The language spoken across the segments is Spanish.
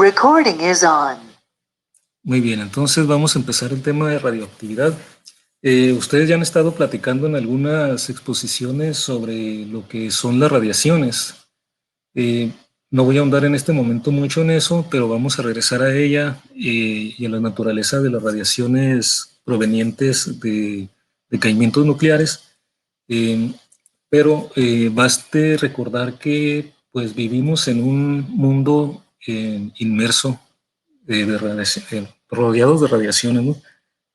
Recording is on. Muy bien, entonces vamos a empezar el tema de radioactividad. Ustedes ya han estado platicando en algunas exposiciones sobre lo que son las radiaciones. No voy a ahondar en este momento mucho en eso, pero vamos a regresar a ella y a la naturaleza de las radiaciones provenientes de caimientos nucleares. Pero baste recordar que pues vivimos en un mundo inmerso rodeados de radiaciones, ¿no?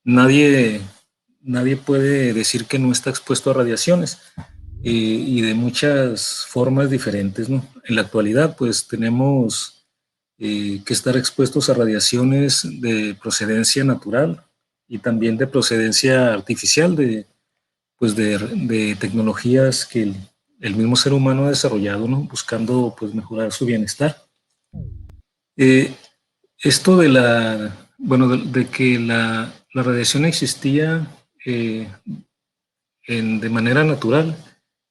Nadie, nadie puede decir que no está expuesto a radiaciones y de muchas formas diferentes, ¿no? En la actualidad, pues tenemos que estar expuestos a radiaciones de procedencia natural y también de procedencia artificial, de tecnologías que el mismo ser humano ha desarrollado, ¿no? Buscando pues mejorar su bienestar. Esto de de que la radiación existía de manera natural,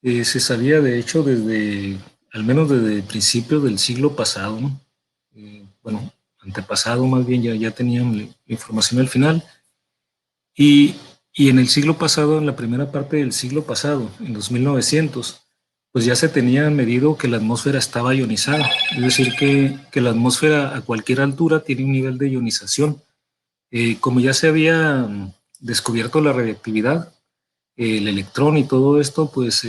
se sabía de hecho al menos desde principios del siglo pasado, ¿no? Antepasado más bien, ya tenían la información al final. Y en el siglo pasado, en la primera parte del siglo pasado, en los 1900, pues ya se tenía medido que la atmósfera estaba ionizada, es decir, que la atmósfera a cualquier altura tiene un nivel de ionización. Como ya se había descubierto la radiactividad, el electrón y todo esto, pues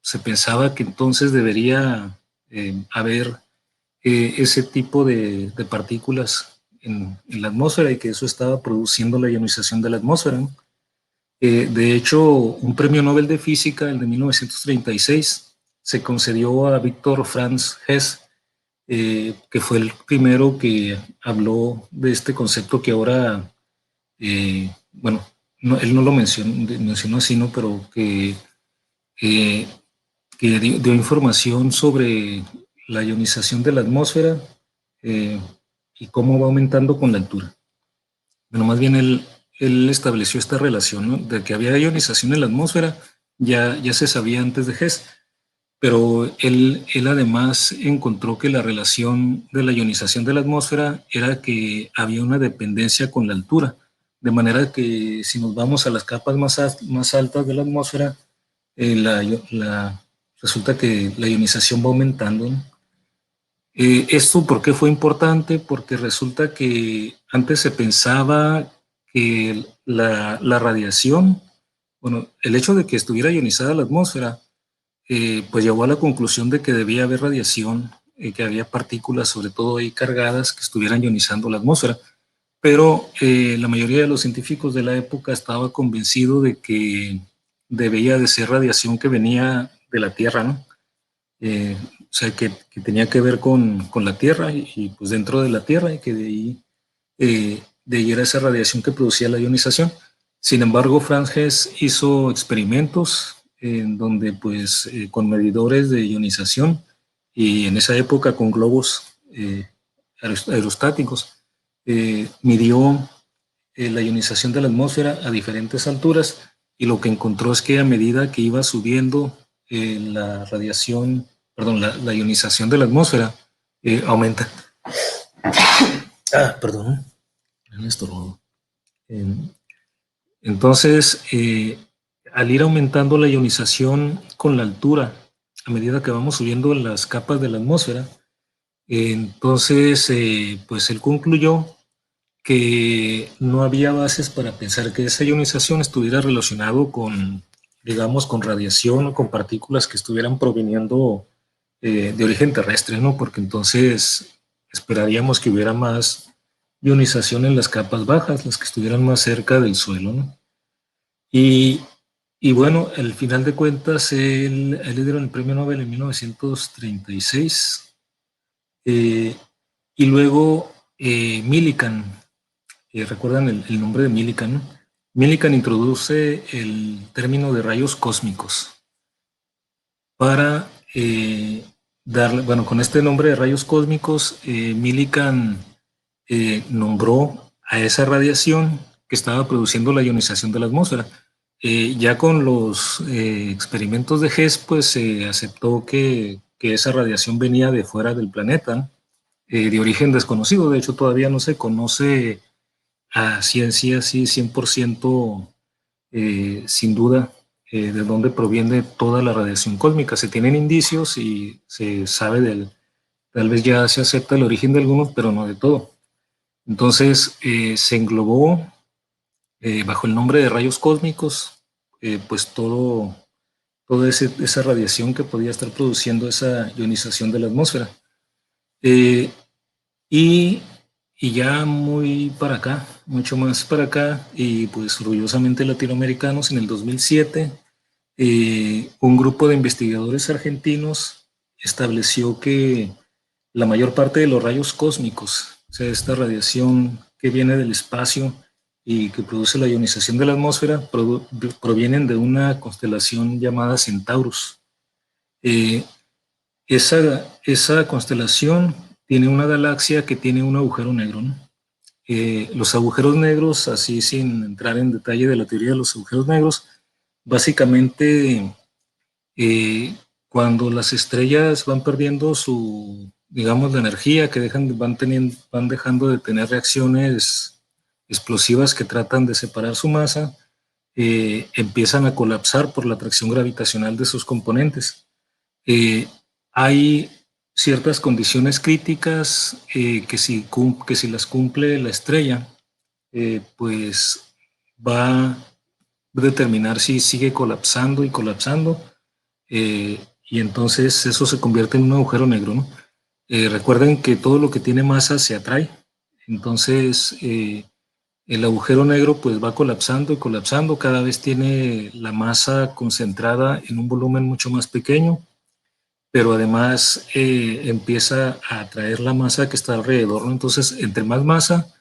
se pensaba que entonces debería haber ese tipo de partículas en la atmósfera y que eso estaba produciendo la ionización de la atmósfera, ¿no? De hecho, un premio Nobel de Física, el de 1936, se concedió a Victor Franz Hess, que fue el primero que habló de este concepto que ahora, él no lo mencionó así, ¿no? Pero eh, que dio información sobre la ionización de la atmósfera y cómo va aumentando con la altura. Bueno, más bien él estableció esta relación, ¿no? De que había ionización en la atmósfera, ya se sabía antes de Hess, pero él además encontró que la relación de la ionización de la atmósfera era que había una dependencia con la altura, de manera que si nos vamos a las capas más altas de la atmósfera, resulta que la ionización va aumentando, ¿no? ¿Esto por qué fue importante? Porque resulta que antes se pensaba que la radiación, el hecho de que estuviera ionizada la atmósfera, pues llevó a la conclusión de que debía haber radiación, que había partículas, sobre todo ahí cargadas, que estuvieran ionizando la atmósfera. Pero la mayoría de los científicos de la época estaba convencido de que debía de ser radiación que venía de la Tierra, ¿no? O sea, que tenía que ver con la Tierra pues dentro de la Tierra y que de ahí era esa radiación que producía la ionización. Sin embargo, Franz Hess hizo experimentos en donde pues con medidores de ionización y en esa época con globos aerostáticos midió la ionización de la atmósfera a diferentes alturas y lo que encontró es que a medida que iba subiendo la radiación, perdón, la ionización de la atmósfera aumenta. Perdón, me estornudo. Entonces, al ir aumentando la ionización con la altura, a medida que vamos subiendo en las capas de la atmósfera, entonces, pues él concluyó que no había bases para pensar que esa ionización estuviera relacionado con, digamos, con radiación o con partículas que estuvieran proviniendo de origen terrestre, ¿no? Porque entonces esperaríamos que hubiera más ionización en las capas bajas, las que estuvieran más cerca del suelo, ¿no? Y, y bueno, al final de cuentas, él le dieron el premio Nobel en 1936 y luego Millikan, ¿recuerdan el nombre de Millikan, no? Millikan introduce el término de rayos cósmicos para darle, bueno, con este nombre de rayos cósmicos, Millikan nombró a esa radiación que estaba produciendo la ionización de la atmósfera. Ya con los experimentos de Hess, pues se aceptó que esa radiación venía de fuera del planeta, ¿no? de origen desconocido. De hecho, todavía no se conoce a ciencia así 100% sin duda de dónde proviene toda la radiación cósmica. Se tienen indicios y se sabe tal vez ya se acepta el origen de algunos, pero no de todo. Entonces se englobó bajo el nombre de rayos cósmicos, pues toda esa radiación que podía estar produciendo esa ionización de la atmósfera. Eh, y, y ya muy para acá, mucho más para acá, y pues orgullosamente latinoamericanos, en el 2007, un grupo de investigadores argentinos estableció que la mayor parte de los rayos cósmicos, o sea, esta radiación que viene del espacio y que produce la ionización de la atmósfera, provienen de una constelación llamada Centaurus. Eh, esa constelación tiene una galaxia que tiene un agujero negro, ¿no? Los agujeros negros, así sin entrar en detalle de la teoría de los agujeros negros, básicamente cuando las estrellas van perdiendo su, digamos, la energía que van dejando de tener reacciones explosivas que tratan de separar su masa, empiezan a colapsar por la atracción gravitacional de sus componentes. Eh, Hay ciertas condiciones críticas que si las cumple la estrella, pues va a determinar si sigue colapsando y colapsando, y entonces eso se convierte en un agujero negro, ¿no? Recuerden que todo lo que tiene masa se atrae, entonces el agujero negro pues va colapsando y colapsando, cada vez tiene la masa concentrada en un volumen mucho más pequeño, pero además empieza a atraer la masa que está alrededor, ¿no? Entonces, entre más masa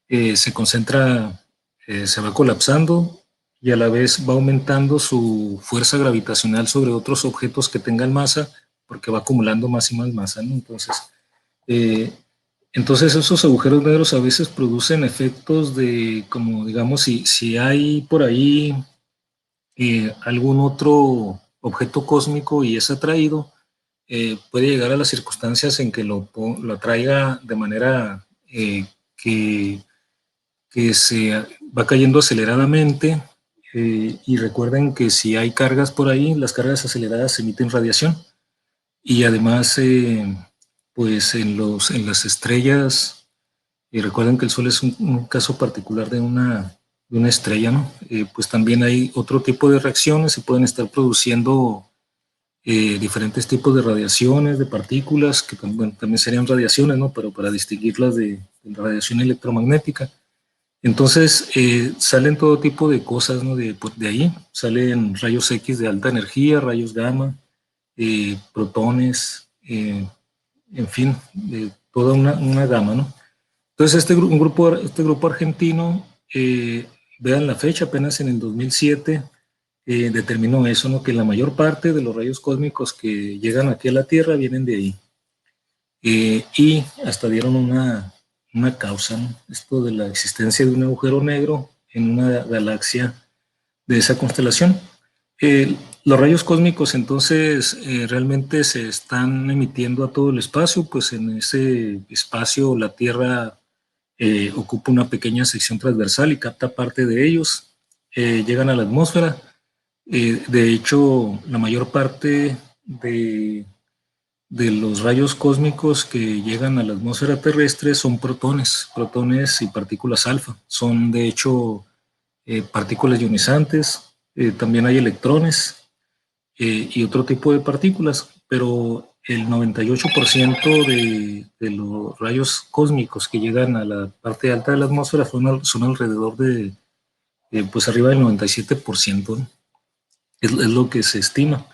se concentra, se va colapsando y a la vez va aumentando su fuerza gravitacional sobre otros objetos que tengan masa, porque va acumulando más y más masa, ¿no? Eh, entonces esos agujeros negros a veces producen efectos de, como digamos, si hay por ahí algún otro objeto cósmico y es atraído, puede llegar a las circunstancias en que lo atraiga de manera que, que se va cayendo aceleradamente. Y recuerden que si hay cargas por ahí, las cargas aceleradas emiten radiación. Y además, pues en las estrellas, y recuerden que el Sol es un caso particular de una estrella, ¿no? Pues también hay otro tipo de reacciones, se pueden estar produciendo diferentes tipos de radiaciones, de partículas, que bueno, también serían radiaciones, ¿no? Pero para distinguirlas de radiación electromagnética. Entonces, salen todo tipo de cosas, ¿no? De ahí salen rayos X de alta energía, rayos gamma, protones, en fin, toda una gama, ¿no? Entonces, este grupo argentino, vean la fecha, apenas en el 2007, determinó eso, ¿no? Que la mayor parte de los rayos cósmicos que llegan aquí a la Tierra vienen de ahí. Y hasta dieron una causa, ¿no? Esto de la existencia de un agujero negro en una galaxia de esa constelación. Los rayos cósmicos entonces realmente se están emitiendo a todo el espacio, pues en ese espacio la Tierra ocupa una pequeña sección transversal y capta parte de ellos, llegan a la atmósfera. De hecho, la mayor parte de los rayos cósmicos que llegan a la atmósfera terrestre son protones y partículas alfa. Son de hecho partículas ionizantes, también hay electrones y otro tipo de partículas, pero el 98% de los rayos cósmicos que llegan a la parte alta de la atmósfera son alrededor de, pues arriba del 97%, ¿no? Es lo que se estima.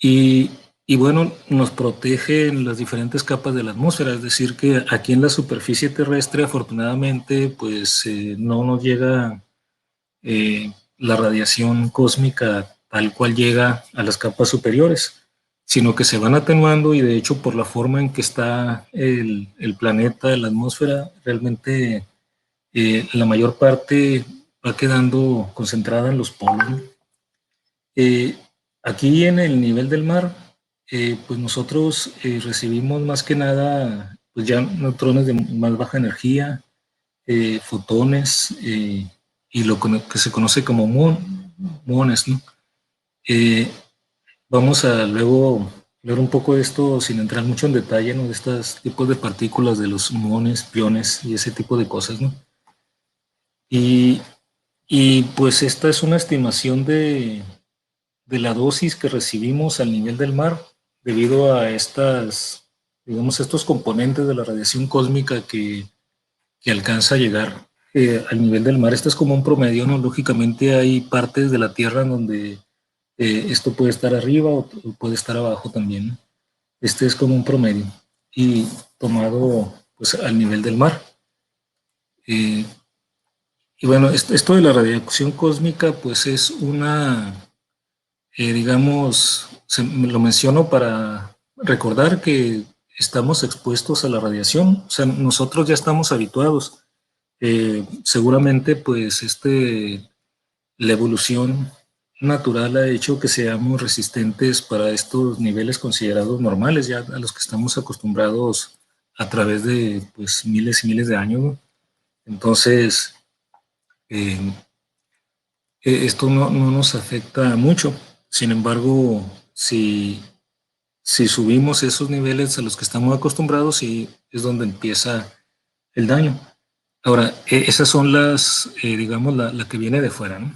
Y, y bueno, nos protege en las diferentes capas de la atmósfera, es decir, que aquí en la superficie terrestre, afortunadamente, pues no nos llega la radiación cósmica tal cual llega a las capas superiores, sino que se van atenuando y de hecho por la forma en que está el planeta, la atmósfera, realmente la mayor parte va quedando concentrada en los polos, ¿no? Eh, Aquí en el nivel del mar, pues nosotros recibimos más que nada pues ya neutrones de más baja energía, fotones y lo que se conoce como muones, ¿no? Eh, Vamos a luego ver un poco de esto sin entrar mucho en detalle, ¿no? De estos tipos de partículas, de los muones, piones y ese tipo de cosas, ¿no? Y, y pues esta es una estimación de la dosis que recibimos al nivel del mar debido a estas, digamos, estos componentes de la radiación cósmica que alcanza a llegar al nivel del mar. Esto es como un promedio, ¿no? Lógicamente hay partes de la Tierra en donde esto puede estar arriba o puede estar abajo también, ¿no? Este es como un promedio y tomado pues al nivel del mar. Eh, y bueno, esto de la radiación cósmica pues es una, digamos, lo menciono para recordar que estamos expuestos a la radiación, o sea, nosotros ya estamos habituados. Seguramente pues la evolución natural ha hecho que seamos resistentes para estos niveles considerados normales, ya a los que estamos acostumbrados a través de pues, miles y miles de años, ¿no? Entonces, eh, esto no nos afecta mucho. Sin embargo, si subimos esos niveles a los que estamos acostumbrados, sí es donde empieza el daño. Ahora, esas son digamos, la que viene de fuera, ¿no?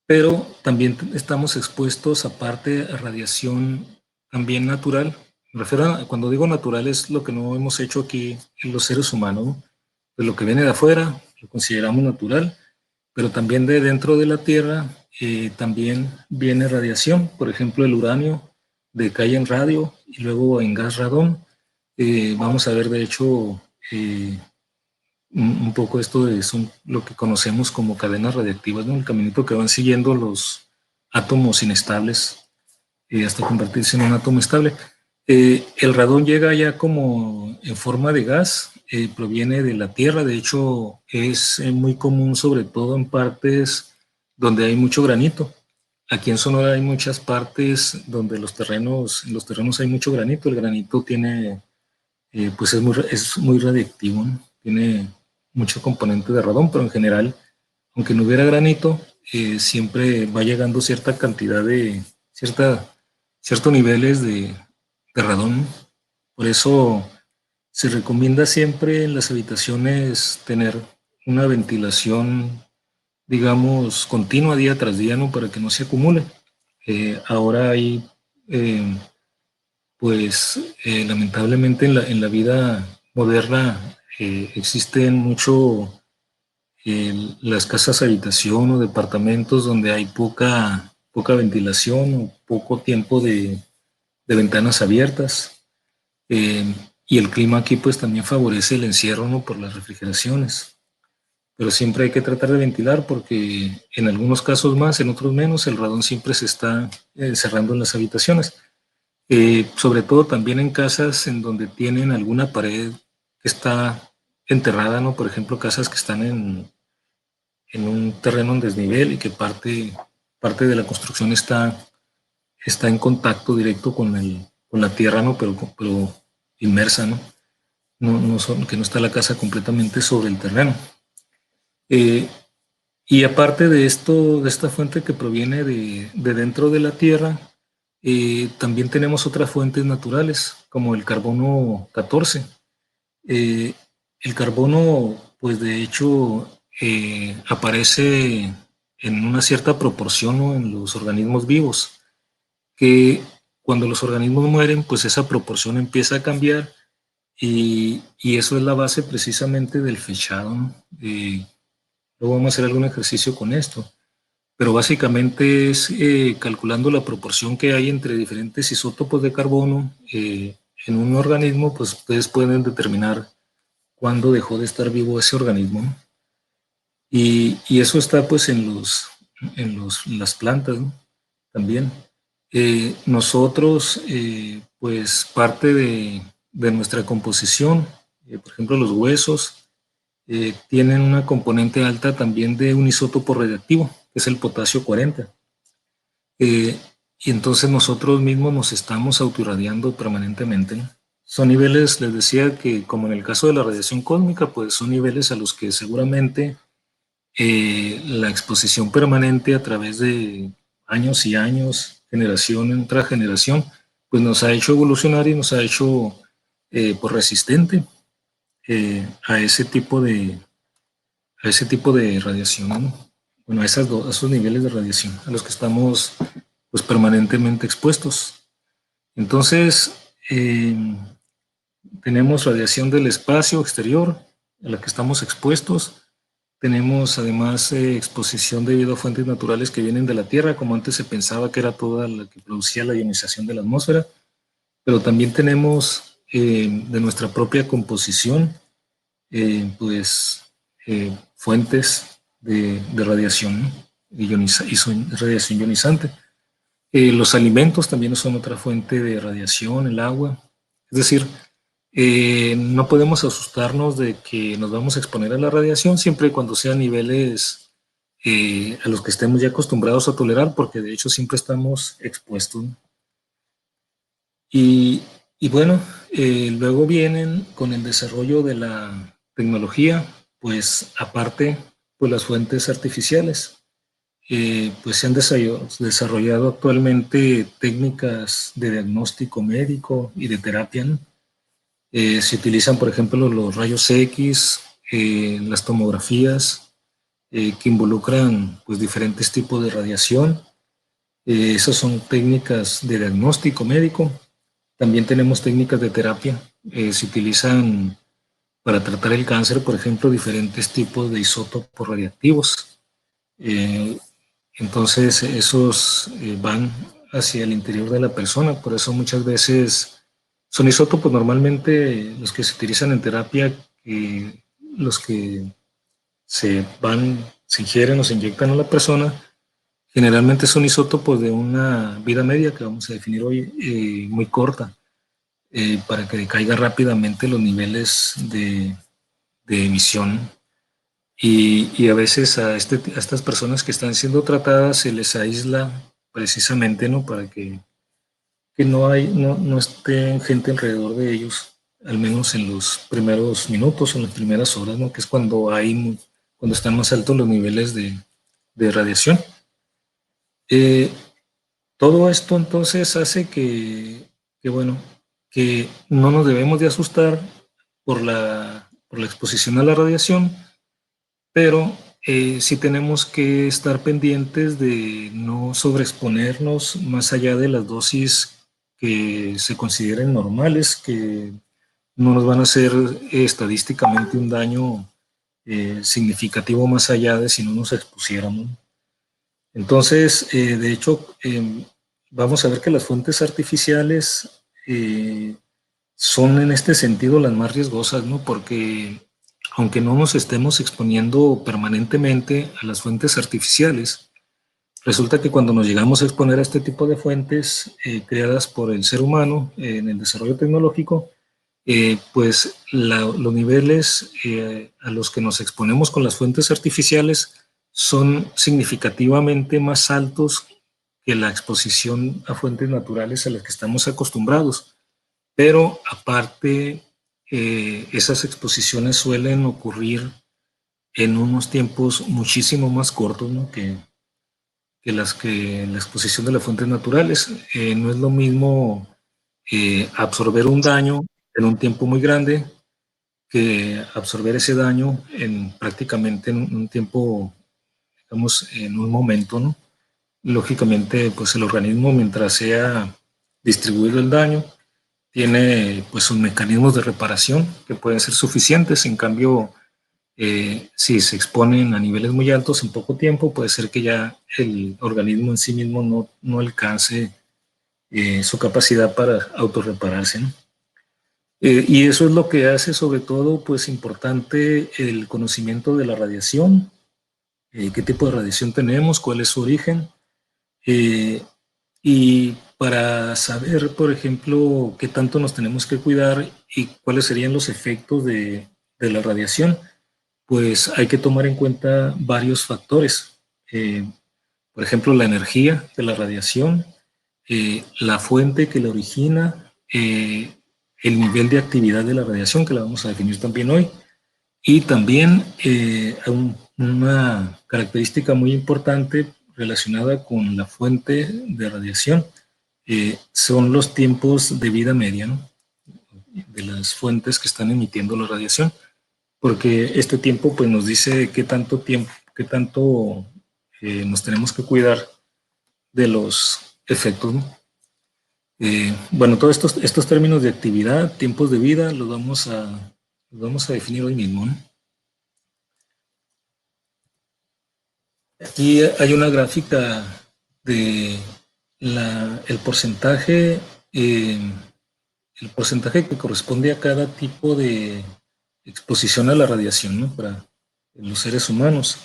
Pero también estamos expuestos, aparte, a radiación también natural. Me refiero cuando digo natural, es lo que no hemos hecho aquí en los seres humanos, ¿no? Pues lo que viene de afuera lo consideramos natural, pero también de dentro de la Tierra también viene radiación. Por ejemplo, el uranio decae en radio y luego en gas radón. Vamos a ver, de hecho, un poco esto de son lo que conocemos como cadenas radiactivas, ¿no? El caminito que van siguiendo los átomos inestables hasta convertirse en un átomo estable. El radón llega ya como en forma de gas, proviene de la Tierra, de hecho es muy común sobre todo en partes donde hay mucho granito. Aquí en Sonora hay muchas partes donde en los terrenos hay mucho granito. El granito tiene pues es muy radiactivo, ¿no? Tiene mucho componente de radón, pero en general, aunque no hubiera granito, siempre va llegando cierta cantidad ciertos niveles de radón, ¿no? Por eso se recomienda siempre en las habitaciones tener una ventilación, digamos, continua día tras día, ¿no? Para que no se acumule. Ahora hay eh, pues lamentablemente en la vida moderna existen mucho las casas habitación o departamentos donde hay poca ventilación o poco tiempo de ventanas abiertas. Y el clima aquí pues también favorece el encierro, ¿no? Por las refrigeraciones. Pero siempre hay que tratar de ventilar porque en algunos casos más, en otros menos, el radón siempre se está encerrando en las habitaciones. Sobre todo también en casas en donde tienen alguna pared que está enterrada, ¿no? Por ejemplo, casas que están en un terreno en desnivel y que parte de la construcción está en contacto directo con la tierra, ¿no? Pero inmersa, ¿no? Que no está la casa completamente sobre el terreno. Eh, y aparte de esto, de esta fuente que proviene de dentro de la tierra, también tenemos otras fuentes naturales, como el carbono 14. Eh, el carbono, pues de hecho, aparece en una cierta proporción, ¿no? En los organismos vivos, que cuando los organismos mueren, pues esa proporción empieza a cambiar y eso es la base precisamente del fechado, ¿no? Luego vamos a hacer algún ejercicio con esto, pero básicamente es calculando la proporción que hay entre diferentes isótopos de carbono en un organismo, pues ustedes pueden determinar cuándo dejó de estar vivo ese organismo, ¿no? Y eso está pues las plantas, ¿no? También. Nosotros, pues parte de nuestra composición, por ejemplo los huesos, tienen una componente alta también de un isótopo radiactivo, que es el potasio 40. Eh, y entonces nosotros mismos nos estamos autorradiando permanentemente, ¿no? Son niveles, les decía que como en el caso de la radiación cósmica, pues son niveles a los que seguramente la exposición permanente a través de años y años, generación tras generación, pues nos ha hecho evolucionar y nos ha hecho pues resistente a ese tipo de radiación, ¿no? Bueno, a esos niveles de radiación a los que estamos pues permanentemente expuestos. Entonces, tenemos radiación del espacio exterior a la que estamos expuestos. Tenemos además exposición debido a fuentes naturales que vienen de la Tierra, como antes se pensaba que era toda la que producía la ionización de la atmósfera, pero también tenemos de nuestra propia composición, pues fuentes de radiación, ¿no? Radiación ionizante. Los alimentos también son otra fuente de radiación, el agua. Es decir, no podemos asustarnos de que nos vamos a exponer a la radiación siempre y cuando sean niveles a los que estemos ya acostumbrados a tolerar, porque de hecho siempre estamos expuestos. Y, y bueno, luego vienen con el desarrollo de la tecnología, pues aparte, pues las fuentes artificiales. Pues se han desarrollado actualmente técnicas de diagnóstico médico y de terapia, ¿no? Se utilizan, por ejemplo, los rayos X, las tomografías, que involucran pues, diferentes tipos de radiación. Esas son técnicas de diagnóstico médico. También tenemos técnicas de terapia. Se utilizan para tratar el cáncer, por ejemplo, diferentes tipos de isótopos radiactivos. Entonces, esos van hacia el interior de la persona. Por eso muchas veces son isótopos normalmente los que se utilizan en terapia, los que se ingieren o se inyectan a la persona, generalmente son isótopos de una vida media que vamos a definir hoy muy corta, para que decaiga rápidamente los niveles de emisión. Y a veces a estas personas que están siendo tratadas se les aísla precisamente, ¿no? Para que no esté gente alrededor de ellos, al menos en los primeros minutos o en las primeras horas, ¿no? Que es cuando están más altos los niveles de radiación. Eh, Todo esto entonces hace bueno, que no nos debemos de asustar por la exposición a la radiación, pero sí tenemos que estar pendientes de no sobreexponernos más allá de las dosis que se consideren normales, que no nos van a hacer estadísticamente un daño significativo más allá de si no nos expusiéramos. Entonces, de hecho, vamos a ver que las fuentes artificiales son en este sentido las más riesgosas, ¿no? Porque aunque no nos estemos exponiendo permanentemente a las fuentes artificiales, resulta que cuando nos llegamos a exponer a este tipo de fuentes creadas por el ser humano en el desarrollo tecnológico, pues los niveles a los que nos exponemos con las fuentes artificiales son significativamente más altos que la exposición a fuentes naturales a las que estamos acostumbrados. Pero aparte, esas exposiciones suelen ocurrir en unos tiempos muchísimo más cortos, ¿no? Que la exposición de las fuentes naturales. No es lo mismo absorber un daño en un tiempo muy grande que absorber ese daño en prácticamente en un tiempo, digamos, en un momento, ¿no? Lógicamente, pues el organismo, mientras sea distribuido el daño, tiene pues sus mecanismos de reparación que pueden ser suficientes. En cambio, si se exponen a niveles muy altos en poco tiempo, puede ser que ya el organismo en sí mismo no alcance su capacidad para autorrepararse, ¿no? Y eso es lo que hace sobre todo pues importante el conocimiento de la radiación, qué tipo de radiación tenemos, cuál es su origen, eh, y para saber, por ejemplo, qué tanto nos tenemos que cuidar y cuáles serían los efectos de la radiación, pues hay que tomar en cuenta varios factores. Por ejemplo, la energía de la radiación, la fuente que la origina, el nivel de actividad de la radiación, que la vamos a definir también hoy, y también una característica muy importante relacionada con la fuente de radiación son los tiempos de vida media, ¿no?, de las fuentes que están emitiendo la radiación, porque este tiempo pues nos dice qué tanto tiempo, qué tanto nos tenemos que cuidar de los efectos, ¿no? Bueno, todos estos términos de actividad, tiempos de vida, los vamos a definir hoy mismo, ¿no? Aquí hay una gráfica de el porcentaje, el porcentaje que corresponde a cada tipo de exposición a la radiación, ¿no?, para los seres humanos.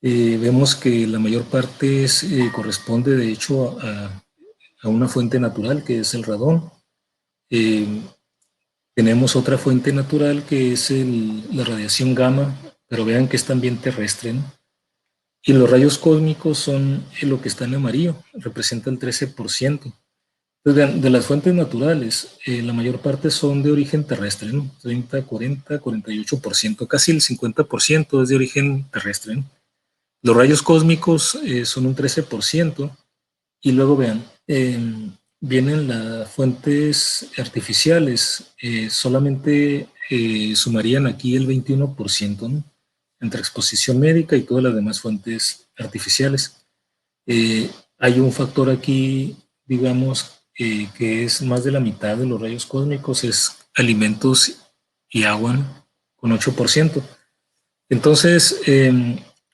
Vemos que la mayor parte corresponde de hecho a una fuente natural que es el radón. Eh, Tenemos otra fuente natural que es la radiación gamma, pero vean que es también terrestre, ¿no? Y los rayos cósmicos son lo que está en amarillo, representa el 13%. Entonces, de las fuentes naturales, la mayor parte son de origen terrestre, ¿no? 30, 40, 48%, casi el 50% es de origen terrestre, ¿no? Los rayos cósmicos son un 13%, y luego vean, vienen las fuentes artificiales, solamente sumarían aquí el 21%, ¿no?, entre exposición médica y todas las demás fuentes artificiales. Hay un factor aquí, digamos, que es más de la mitad de los rayos cósmicos, es alimentos y agua, ¿no?, con 8%. Entonces,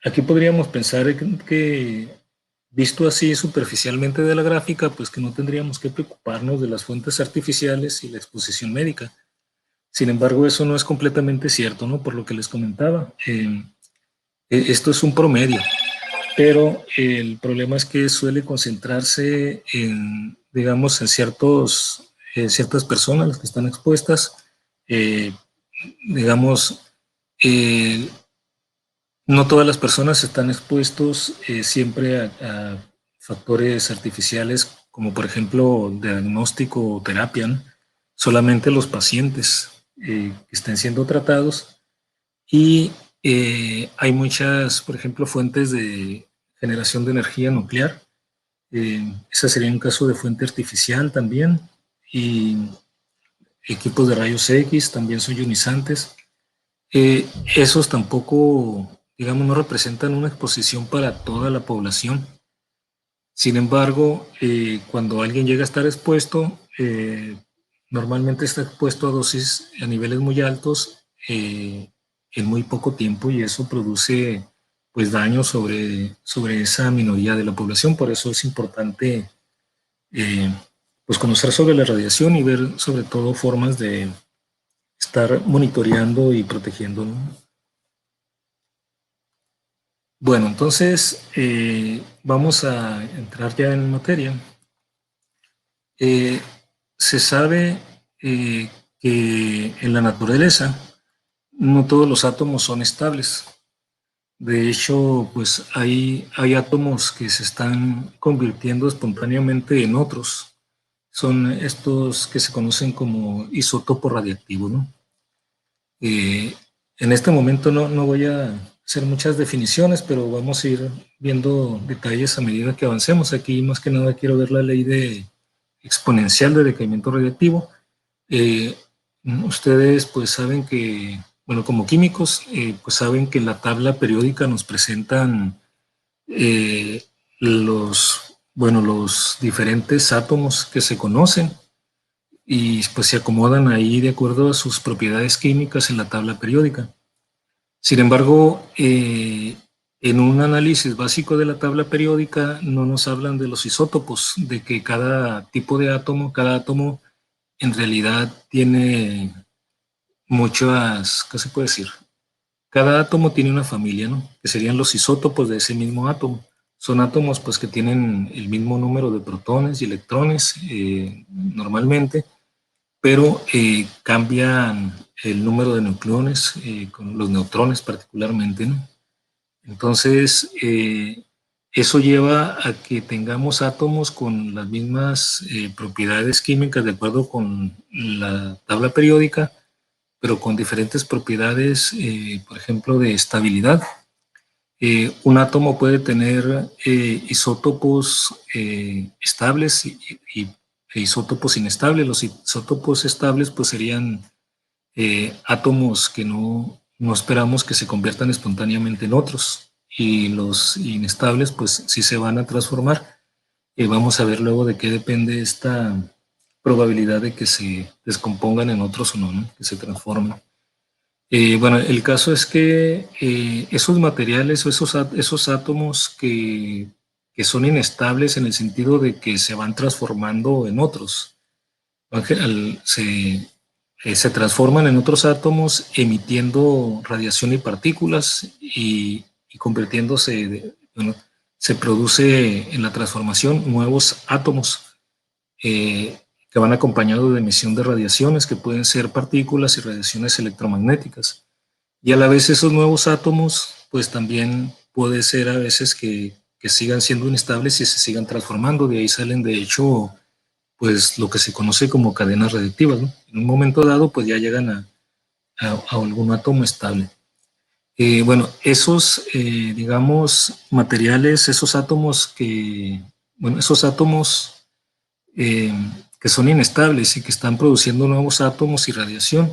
aquí podríamos pensar que, visto así superficialmente de la gráfica, pues que no tendríamos que preocuparnos de las fuentes artificiales y la exposición médica. Sin embargo, eso no es completamente cierto, ¿no? Por lo que les comentaba, esto es un promedio, pero el problema es que suele concentrarse en, digamos, ciertas personas las que están expuestas, eh, digamos, eh, no todas las personas están expuestos siempre a factores artificiales, como por ejemplo diagnóstico o terapia, ¿no? Solamente los pacientes que estén siendo tratados, y hay muchas, por ejemplo, fuentes de generación de energía nuclear. Ese sería un caso de fuente artificial también, y equipos de rayos X también son ionizantes. Esos tampoco, digamos, no representan una exposición para toda la población. Sin embargo, cuando alguien llega a estar expuesto, normalmente está expuesto a dosis a niveles muy altos en muy poco tiempo, y eso produce pues daño sobre esa minoría de la población. Por eso es importante pues conocer sobre la radiación y ver sobre todo formas de estar monitoreando y protegiendo, ¿no? Bueno, entonces vamos a entrar ya en materia. Se sabe que en la naturaleza no todos los átomos son estables. De hecho, pues hay átomos que se están convirtiendo espontáneamente en otros. Son estos que se conocen como isótopos radiactivos, ¿no? Eh, en este momento no voy a hacer muchas definiciones, pero vamos a ir viendo detalles a medida que avancemos. Aquí más que nada quiero ver la ley exponencial de decaimiento radiactivo. Eh, Ustedes pues saben que, bueno, como químicos, pues saben que en la tabla periódica nos presentan eh, los diferentes átomos que se conocen, y pues se acomodan ahí de acuerdo a sus propiedades químicas en la tabla periódica. Sin embargo, en un análisis básico de la tabla periódica no nos hablan de los isótopos, de que cada tipo de átomo, cada átomo en realidad tiene muchas, ¿qué se puede decir? Cada átomo tiene una familia, ¿no?, que serían los isótopos de ese mismo átomo. Son átomos pues que tienen el mismo número de protones y electrones normalmente, pero cambian el número de nucleones, con los neutrones particularmente, ¿no? Entonces, Eso lleva a que tengamos átomos con las mismas propiedades químicas de acuerdo con la tabla periódica, pero con diferentes propiedades, por ejemplo, de estabilidad. Un átomo puede tener isótopos estables e isótopos inestables. Los isótopos estables pues serían átomos que no esperamos que se conviertan espontáneamente en otros, y los inestables pues sí se van a transformar. Vamos a ver luego de qué depende esta probabilidad de que se descompongan en otros o no, ¿no? Que se transformen. Bueno, el caso es que esos materiales o esos átomos que son inestables en el sentido de que se van transformando en otros, se transforman en otros átomos emitiendo radiación y partículas y convirtiéndose, bueno, se produce en la transformación nuevos átomos que van acompañados de emisión de radiaciones que pueden ser partículas y radiaciones electromagnéticas. Y a la vez esos nuevos átomos, pues también puede ser a veces que sigan siendo inestables y se sigan transformando. De ahí salen, de hecho, pues lo que se conoce como cadenas radiactivas, ¿no? En un momento dado, pues ya llegan a algún átomo estable. Bueno, esos, digamos, materiales, esos átomos bueno, esos átomos eh, que son inestables y que están produciendo nuevos átomos y radiación,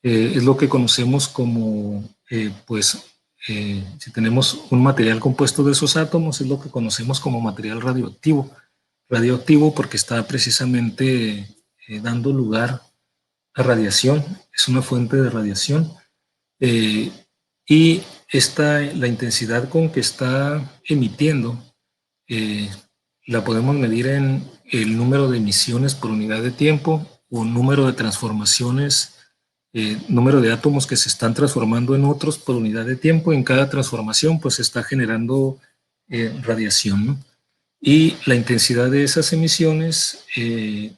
es lo que conocemos como, si tenemos un material compuesto de esos átomos, es lo que conocemos como material radioactivo. Radioactivo porque está precisamente dando lugar a radiación, es una fuente de radiación, eh, y la intensidad con que está emitiendo eh, la podemos medir en el número de emisiones por unidad de tiempo o número de transformaciones, número de átomos que se están transformando en otros por unidad de tiempo. En cada transformación pues se está generando radiación, ¿no? Y la intensidad de esas emisiones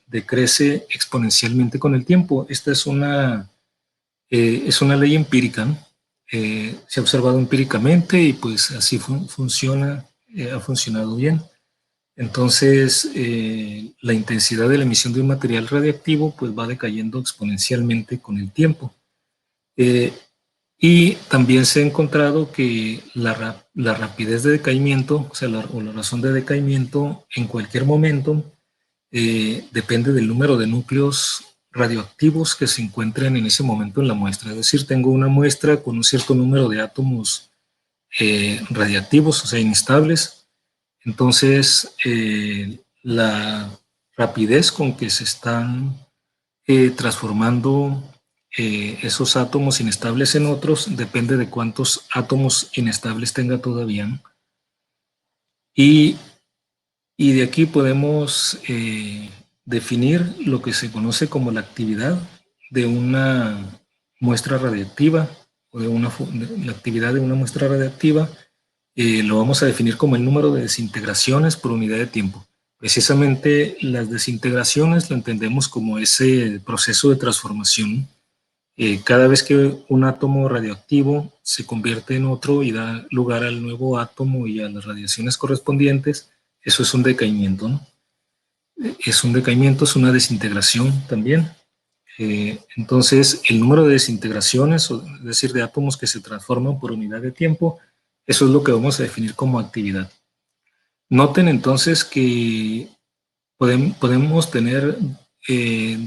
decrece exponencialmente con el tiempo. Esta es una ley empírica, ¿no? Se ha observado empíricamente y pues así funciona, ha funcionado bien. Entonces, la intensidad de la emisión de un material radiactivo pues va decayendo exponencialmente con el tiempo. Eh, y también se ha encontrado que la rapidez de decaimiento, o sea, o la razón de decaimiento en cualquier momento, depende del número de núcleos radioactivos que se encuentren en ese momento en la muestra. Es decir, tengo una muestra con un cierto número de átomos radiactivos, o sea, inestables. Entonces, la rapidez con que se están transformando esos átomos inestables en otros depende de cuántos átomos inestables tenga todavía, ¿no? Y, y de aquí podemos definir lo que se conoce como la actividad de una muestra radiactiva o de la actividad de una muestra radiactiva. Lo vamos a definir como el número de desintegraciones por unidad de tiempo. Precisamente las desintegraciones lo entendemos como ese proceso de transformación. Cada vez que un átomo radioactivo se convierte en otro y da lugar al nuevo átomo y a las radiaciones correspondientes, eso es un decaimiento, ¿no? Es un decaimiento, es una desintegración también. Entonces, el número de desintegraciones, es decir, de átomos que se transforman por unidad de tiempo, eso es lo que vamos a definir como actividad. Noten entonces que podemos tener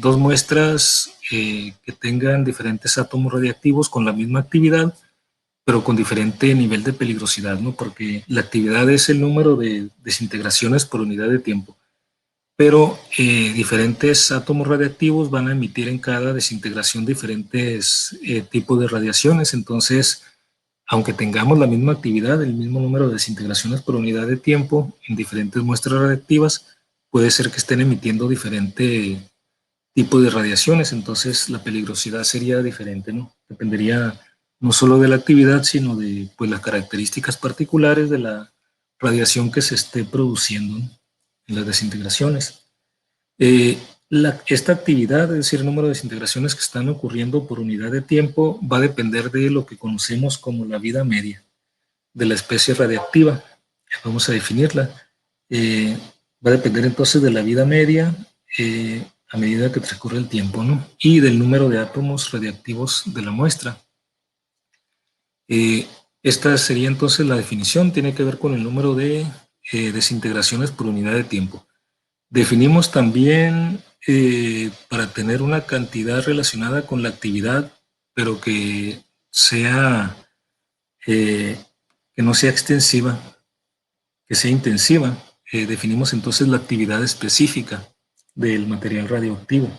dos muestras que tengan diferentes átomos radiactivos con la misma actividad, pero con diferente nivel de peligrosidad, ¿no? Porque la actividad es el número de desintegraciones por unidad de tiempo, pero diferentes átomos radiactivos van a emitir en cada desintegración diferentes tipos de radiaciones. Entonces, aunque tengamos la misma actividad, el mismo número de desintegraciones por unidad de tiempo en diferentes muestras radiactivas, puede ser que estén emitiendo diferente tipo de radiaciones. Entonces la peligrosidad sería diferente, ¿no? Dependería no solo de la actividad, sino de pues, las características particulares de la radiación que se esté produciendo, ¿no?, en las desintegraciones. Eh, esta actividad, es decir, el número de desintegraciones que están ocurriendo por unidad de tiempo, va a depender de lo que conocemos como la vida media de la especie radiactiva. vamos a definirla. Va a depender entonces de la vida media a medida que transcurre el tiempo, ¿no? Y del número de átomos radiactivos de la muestra. Esta sería entonces la definición, tiene que ver con el número de desintegraciones por unidad de tiempo. Definimos también para tener una cantidad relacionada con la actividad, pero que sea que no sea extensiva, que sea intensiva. Definimos entonces la actividad específica del material radioactivo.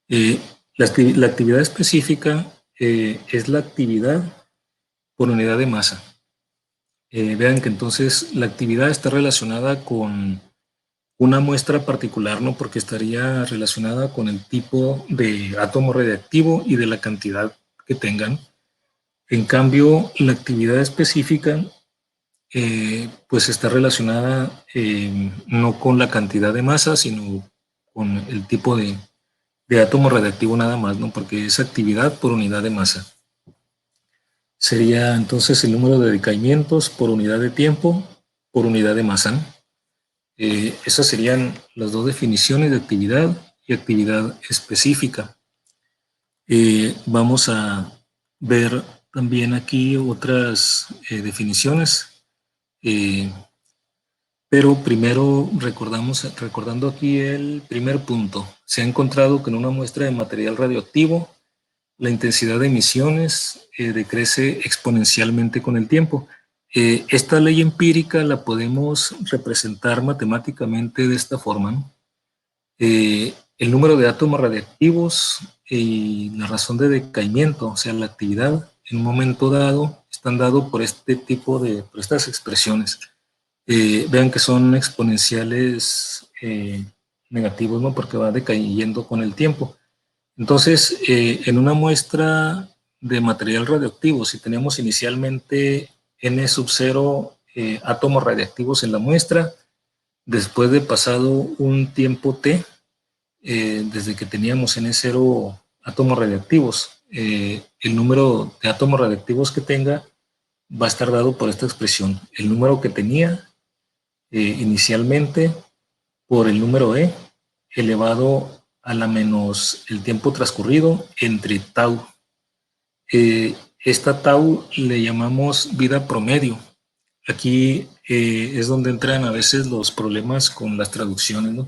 Eh, la actividad específica es la actividad por unidad de masa. Vean que entonces la actividad está relacionada con una muestra particular, ¿no? Porque estaría relacionada con el tipo de átomo radiactivo y de la cantidad que tengan. En cambio, la actividad específica pues está relacionada no con la cantidad de masa, sino con el tipo de átomo radiactivo nada más, ¿no? Porque es actividad por unidad de masa. Sería entonces el número de decaimientos por unidad de tiempo por unidad de masa, ¿no? Esas serían las dos definiciones de actividad y actividad específica. Vamos a ver también aquí otras definiciones, pero primero recordando aquí el primer punto. Se ha encontrado que en una muestra de material radioactivo la intensidad de emisiones decrece exponencialmente con el tiempo. Esta ley empírica la podemos representar matemáticamente de esta forma, ¿no? El número de átomos radiactivos y la razón de decaimiento, o sea, la actividad en un momento dado, están dados por por estas expresiones. Vean que son exponenciales negativos, ¿no? Porque va decayendo con el tiempo. Entonces, en una muestra de material radioactivo, si tenemos inicialmente N sub 0 átomos radiactivos en la muestra, después de pasado un tiempo T, desde que teníamos N0 átomos radiactivos, el número de átomos radiactivos que tenga va a estar dado por esta expresión. El número que tenía inicialmente por el número E elevado a la menos el tiempo transcurrido entre tau. Esta tau le llamamos vida promedio. Aquí es donde entran a veces los problemas con las traducciones, ¿no?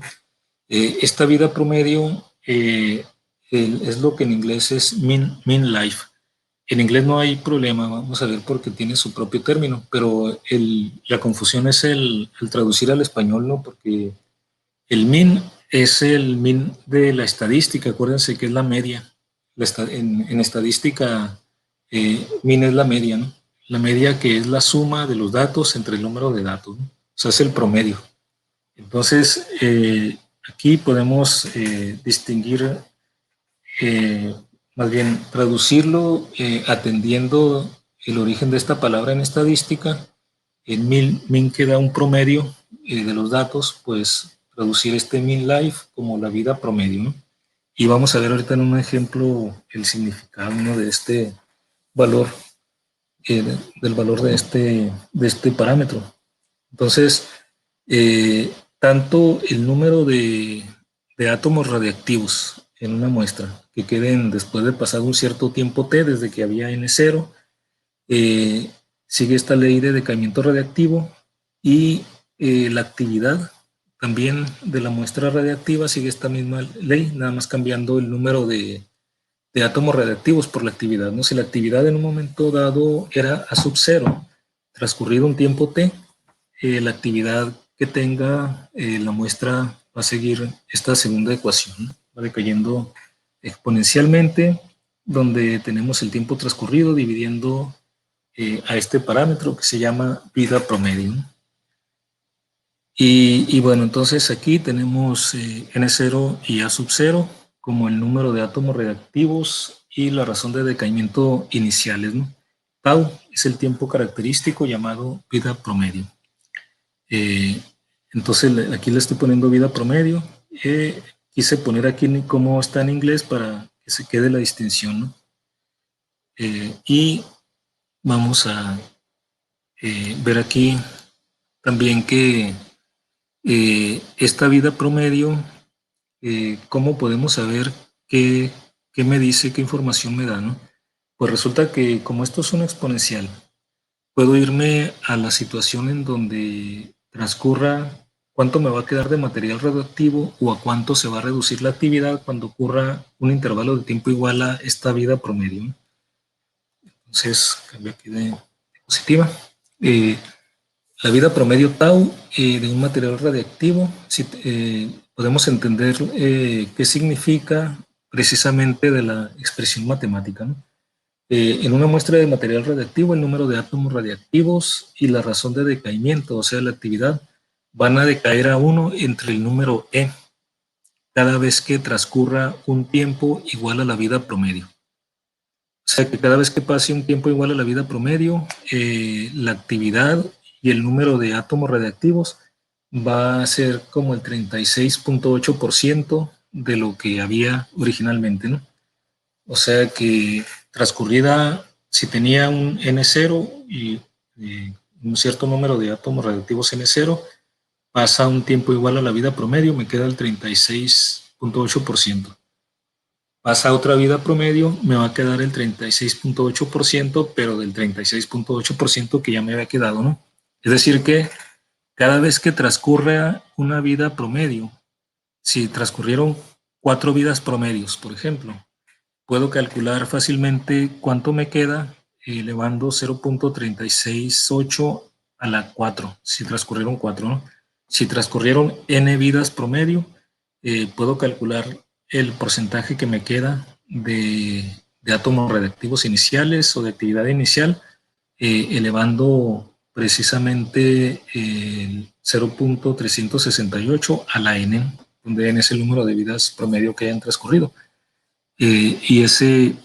Esta vida promedio es lo que en inglés es mean life. En inglés no hay problema, vamos a ver, porque tiene su propio término, pero la confusión es el traducir al español, ¿no? Porque el mean es el mean de la estadística, acuérdense que es la media. En estadística, mean es la media, ¿no? La media que es la suma de los datos entre el número de datos, ¿no? O sea, es el promedio. Entonces, aquí podemos distinguir, más bien traducirlo atendiendo el origen de esta palabra en estadística. En min que da un promedio de los datos, pues traducir este min life como la vida promedio, ¿no? Y vamos a ver ahorita en un ejemplo el significado, ¿no? De este valor, del valor de este parámetro. Entonces, tanto el número de átomos radiactivos en una muestra que queden después de pasado un cierto tiempo T, desde que había N0, sigue esta ley de decaimiento radiactivo y la actividad también de la muestra radiactiva sigue esta misma ley, nada más cambiando el número de átomos radiactivos por la actividad, ¿no? Si la actividad en un momento dado era A sub 0, transcurrido un tiempo T, la actividad que tenga la muestra va a seguir esta segunda ecuación, ¿no? Va decayendo exponencialmente, donde tenemos el tiempo transcurrido dividiendo a este parámetro que se llama vida promedio. Y bueno, entonces aquí tenemos N0 y A sub 0 como el número de átomos reactivos y la razón de decaimiento iniciales, ¿no? Tau es el tiempo característico llamado vida promedio. Entonces aquí le estoy poniendo vida promedio. Quise poner aquí cómo está en inglés para que se quede la distinción, ¿no? Y vamos a ver aquí también que esta vida promedio, ¿cómo podemos saber qué me dice, qué información me da, ¿no? Pues resulta que como esto es un exponencial, puedo irme a la situación en donde transcurra cuánto me va a quedar de material radioactivo o a cuánto se va a reducir la actividad cuando ocurra un intervalo de tiempo igual a esta vida promedio, ¿no? Entonces, cambio aquí de diapositiva. Eh, la vida promedio tau de un material radiactivo, si, podemos entender qué significa precisamente de la expresión matemática, ¿no? En una muestra de material radiactivo, el número de átomos radiactivos y la razón de decaimiento, o sea, la actividad, van a decaer a 1 entre el número E cada vez que transcurra un tiempo igual a la vida promedio. O sea, que cada vez que pase un tiempo igual a la vida promedio, la actividad y el número de átomos radiactivos va a ser como el 36.8% de lo que había originalmente, ¿no? O sea que transcurrida, si tenía un N0 y un cierto número de átomos radiactivos N0, pasa un tiempo igual a la vida promedio, me queda el 36.8%. Pasa otra vida promedio, me va a quedar el 36.8%, pero del 36.8% que ya me había quedado, ¿no? Es decir que cada vez que transcurra una vida promedio, si transcurrieron 4 vidas promedios, por ejemplo, puedo calcular fácilmente cuánto me queda elevando 0.368 a la 4, si transcurrieron 4, ¿no? Si transcurrieron n vidas promedio, puedo calcular el porcentaje que me queda de átomos radiactivos iniciales o de actividad inicial, elevando precisamente el 0.368 a la n, donde n es el número de vidas promedio que hayan transcurrido. Y ese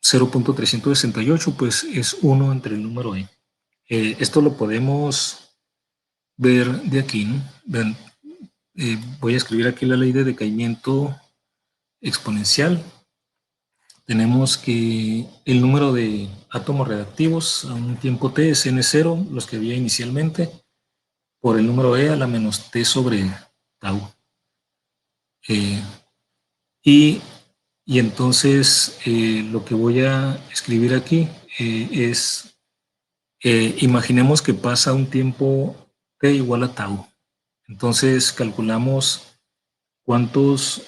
0.368 pues es 1 entre el número E. Esto lo podemos ver de aquí, ¿no? Vean, voy a escribir aquí la ley de decaimiento exponencial. Tenemos que el número de átomos reactivos a un tiempo t es n0, los que había inicialmente, por el número e a la menos t sobre tau. Y entonces lo que voy a escribir aquí es, imaginemos que pasa un tiempo t igual a tau. Entonces calculamos cuántos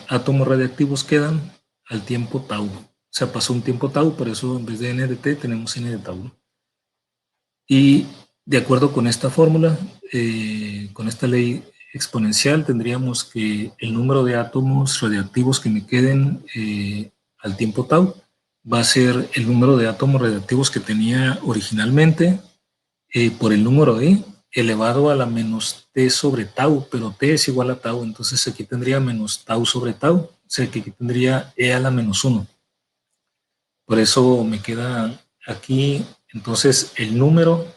átomos radiactivos quedan al tiempo tau. O sea, pasó un tiempo tau, por eso en vez de n de t tenemos n de tau. Y de acuerdo con esta fórmula, con esta ley exponencial, tendríamos que el número de átomos radiactivos que me queden al tiempo tau va a ser el número de átomos radiactivos que tenía originalmente por el número e elevado a la menos t sobre tau, pero t es igual a tau, entonces aquí tendría menos tau sobre tau, o sea que aquí tendría e a la menos 1. Por eso me queda aquí, entonces el número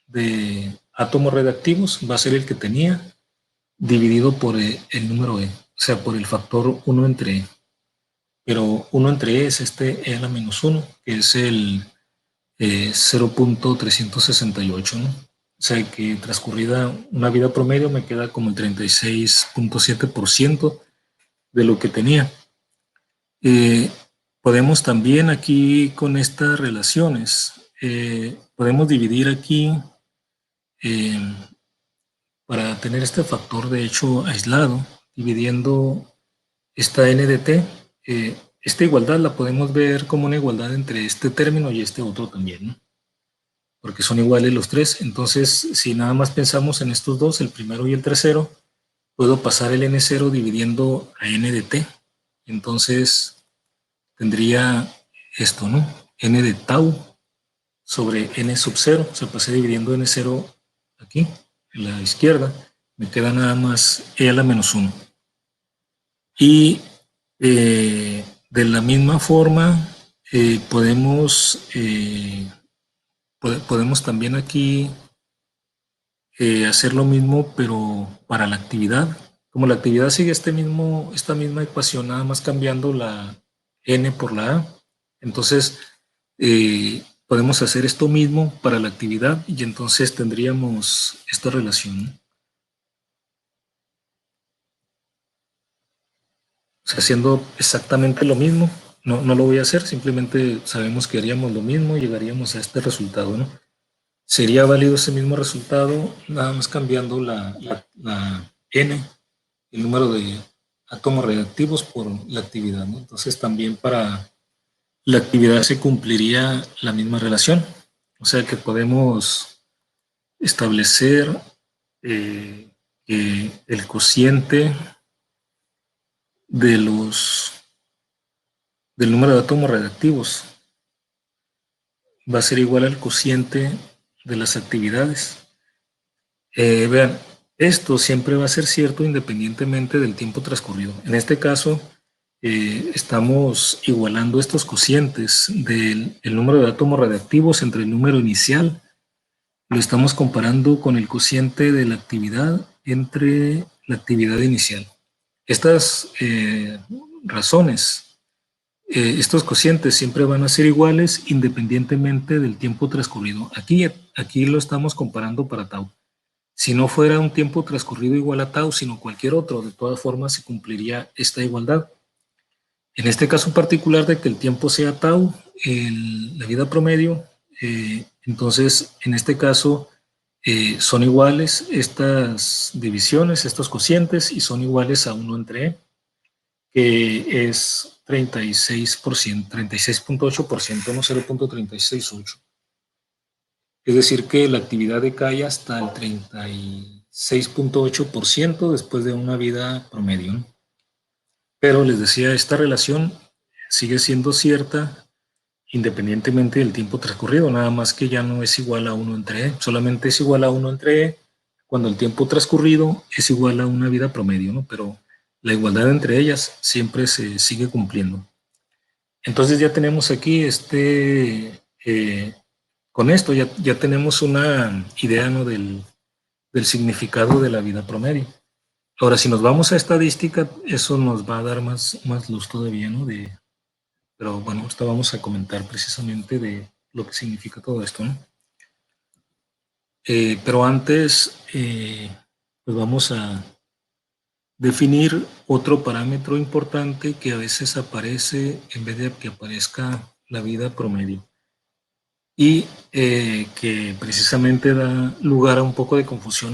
de átomos radiactivos va a ser el que tenía dividido por el número e, o sea, por el factor 1 entre e. Pero 1 entre e es este e a la menos 1, que es el 0.368, ¿no? O sea que transcurrida una vida promedio me queda como el 36.7% de lo que tenía. Podemos también aquí con estas relaciones, podemos dividir aquí para tener este factor de hecho aislado, dividiendo esta n de t. Esta igualdad la podemos ver como una igualdad entre este término y este otro también, ¿no? Porque son iguales los tres. Entonces, si nada más pensamos en estos dos, el primero y el tercero, puedo pasar el n0 dividiendo a n de t. Entonces, tendría esto, ¿no? N de tau sobre n sub 0. O sea, pasé dividiendo n0 aquí, en la izquierda. Me queda nada más e a la menos 1. Y de la misma forma, podemos también aquí hacer lo mismo, pero para la actividad. Como la actividad sigue esta misma ecuación, nada más cambiando la n por la a, entonces podemos hacer esto mismo para la actividad y entonces tendríamos esta relación. O sea, haciendo exactamente lo mismo, no lo voy a hacer, simplemente sabemos que haríamos lo mismo y llegaríamos a este resultado, ¿no? Sería válido ese mismo resultado, nada más cambiando la N, el número de átomos reactivos por la actividad, ¿no? Entonces también para la actividad se cumpliría la misma relación. O sea que podemos establecer que el cociente de del número de átomos reactivos va a ser igual al cociente de las actividades. Vean, esto siempre va a ser cierto independientemente del tiempo transcurrido. En este caso, estamos igualando estos cocientes del el número de átomos radiactivos entre el número inicial, lo estamos comparando con el cociente de la actividad entre la actividad inicial. Estas razones, estos cocientes siempre van a ser iguales independientemente del tiempo transcurrido. Aquí lo estamos comparando para tau. Si no fuera un tiempo transcurrido igual a tau, sino cualquier otro, de todas formas se cumpliría esta igualdad. En este caso particular de que el tiempo sea tau, la vida promedio, entonces en este caso son iguales estas divisiones, estos cocientes, y son iguales a 1 entre E, que es 36%, 36.8%, no 0.368. Es decir, que la actividad decae hasta el 36.8% después de una vida promedio, ¿no? Pero les decía, esta relación sigue siendo cierta independientemente del tiempo transcurrido, nada más que ya no es igual a 1 entre E, solamente es igual a 1 entre E cuando el tiempo transcurrido es igual a una vida promedio, ¿no? Pero la igualdad entre ellas siempre se sigue cumpliendo. Entonces ya tenemos aquí con esto ya tenemos una idea, ¿no? del significado de la vida promedio. Ahora, si nos vamos a estadística, eso nos va a dar más luz todavía, ¿no? Pero bueno, esto vamos a comentar precisamente de lo que significa todo esto, ¿no? Pero antes, pues vamos a definir otro parámetro importante que a veces aparece en vez de que aparezca la vida promedio y que precisamente da lugar a un poco de confusión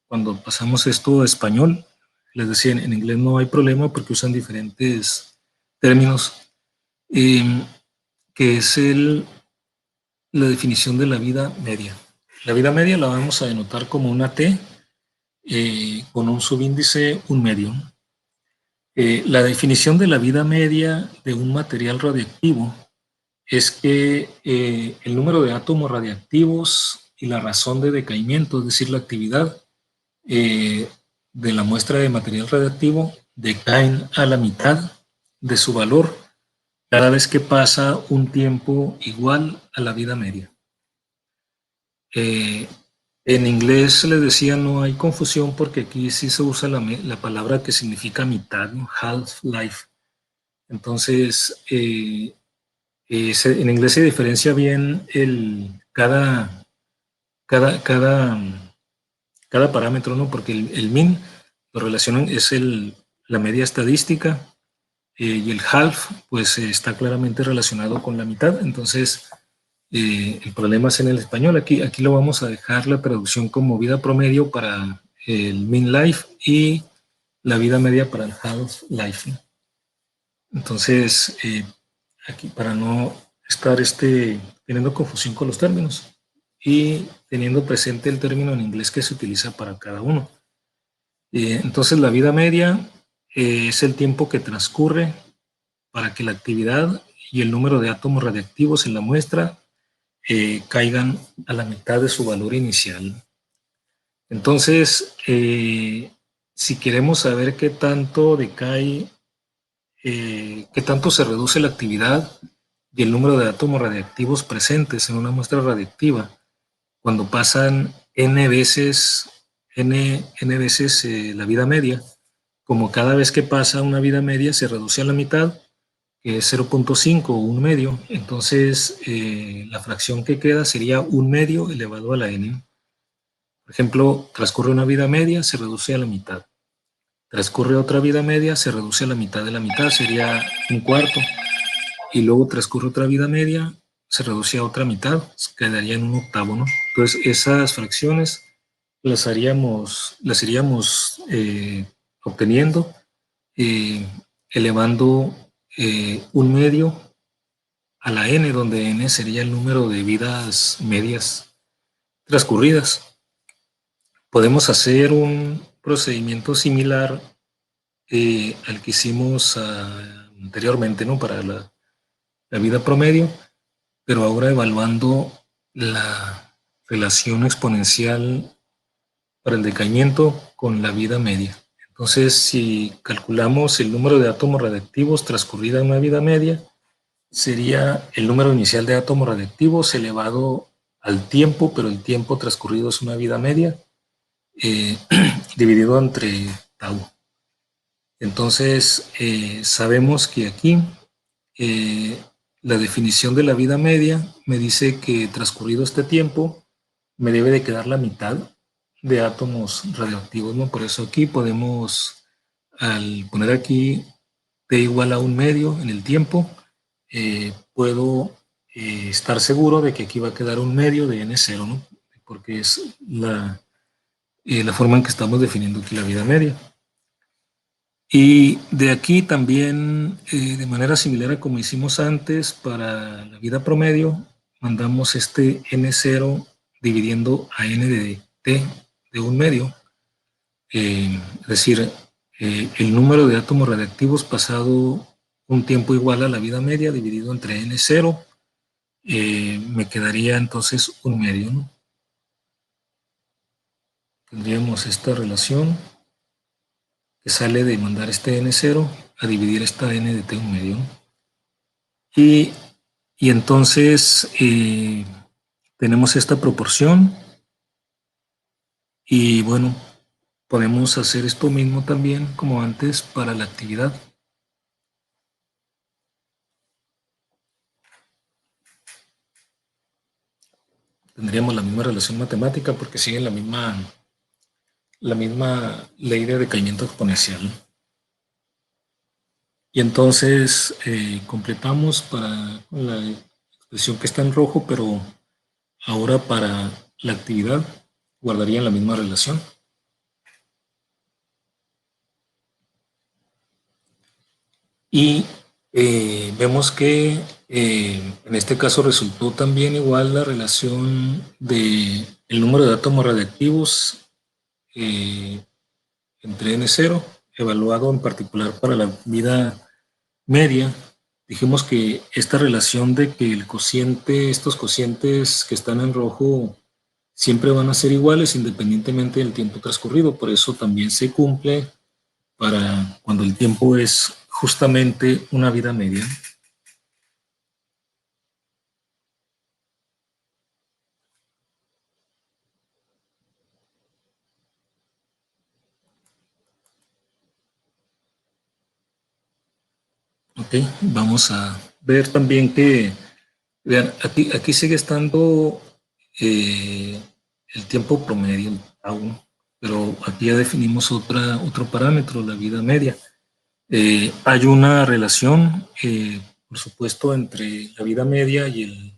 cuando pasamos esto a español. Les decía, en inglés no hay problema porque usan diferentes términos, que es la definición de la vida media. La vida media la vamos a denotar como una T con un subíndice 1 medio. La definición de la vida media de un material radiactivo es que el número de átomos radiactivos y la razón de decaimiento, es decir, la actividad de la muestra de material radiactivo, decaen a la mitad de su valor cada vez que pasa un tiempo igual a la vida media. En inglés les decía, no hay confusión porque aquí sí se usa la palabra que significa mitad, ¿no? Half-life. Entonces, en inglés se diferencia bien cada parámetro, ¿no? Porque el mean lo relacionan, es la media estadística, y el half, pues está claramente relacionado con la mitad. Entonces, el problema es en el español. Aquí lo vamos a dejar la traducción como vida promedio para el mean life y la vida media para el half life, ¿no? Entonces, aquí para no estar teniendo confusión con los términos y teniendo presente el término en inglés que se utiliza para cada uno. Entonces, la vida media es el tiempo que transcurre para que la actividad y el número de átomos radiactivos en la muestra caigan a la mitad de su valor inicial. Entonces, si queremos saber qué tanto decae, qué tanto se reduce la actividad y el número de átomos radiactivos presentes en una muestra radiactiva, cuando pasan n veces la vida media, como cada vez que pasa una vida media se reduce a la mitad, que es 0.5 o 1 medio. Entonces, la fracción que queda sería 1 medio elevado a la n. Por ejemplo, transcurre una vida media, se reduce a la mitad. Transcurre otra vida media, se reduce a la mitad de la mitad, sería un cuarto. Y luego transcurre otra vida media, se reduce a otra mitad, quedaría en un octavo, ¿no? Entonces, esas fracciones las iríamos obteniendo, elevando 1 medio a la n, donde n sería el número de vidas medias transcurridas. Podemos hacer un procedimiento similar al que hicimos anteriormente, ¿no? Para la vida promedio, pero ahora evaluando la relación exponencial para el decaimiento con la vida media. Entonces, si calculamos el número de átomos radiactivos transcurrida en una vida media, sería el número inicial de átomos radiactivos elevado al tiempo, pero el tiempo transcurrido es una vida media, eh, dividido entre tau. Entonces, sabemos que aquí eh, la definición de la vida media me dice que transcurrido este tiempo me debe de quedar la mitad de átomos radioactivos, ¿no? Por eso aquí podemos, al poner aquí t igual a 1 medio en el tiempo, puedo estar seguro de que aquí va a quedar 1 medio de n0, ¿no? Porque es la forma en que estamos definiendo aquí la vida media. Y de aquí también, de manera similar a como hicimos antes, para la vida promedio, mandamos este n0 dividiendo a n de t de 1 medio. Es decir, el número de átomos radiactivos pasado un tiempo igual a la vida media dividido entre n0, me quedaría entonces 1 medio, ¿no? Tendríamos esta relación que sale de mandar este n0 a dividir esta n de t 1 medio, ¿no? Y entonces tenemos esta proporción y bueno, podemos hacer esto mismo también como antes para la actividad. Tendríamos la misma relación matemática porque sigue la misma ley de decaimiento exponencial. Y entonces completamos para la expresión que está en rojo, pero ahora para la actividad guardarían la misma relación. Y vemos que en este caso resultó también igual la relación de el número de átomos radiactivos entre N0, evaluado en particular para la vida media. Dijimos que esta relación de que el cociente, estos cocientes que están en rojo, siempre van a ser iguales independientemente del tiempo transcurrido. Por eso también se cumple para cuando el tiempo es justamente una vida media. Ok, vamos a ver también que, vean, aquí sigue estando eh, el tiempo promedio, el tau, pero aquí ya definimos otro parámetro, la vida media. Hay una relación, por supuesto, entre la vida media y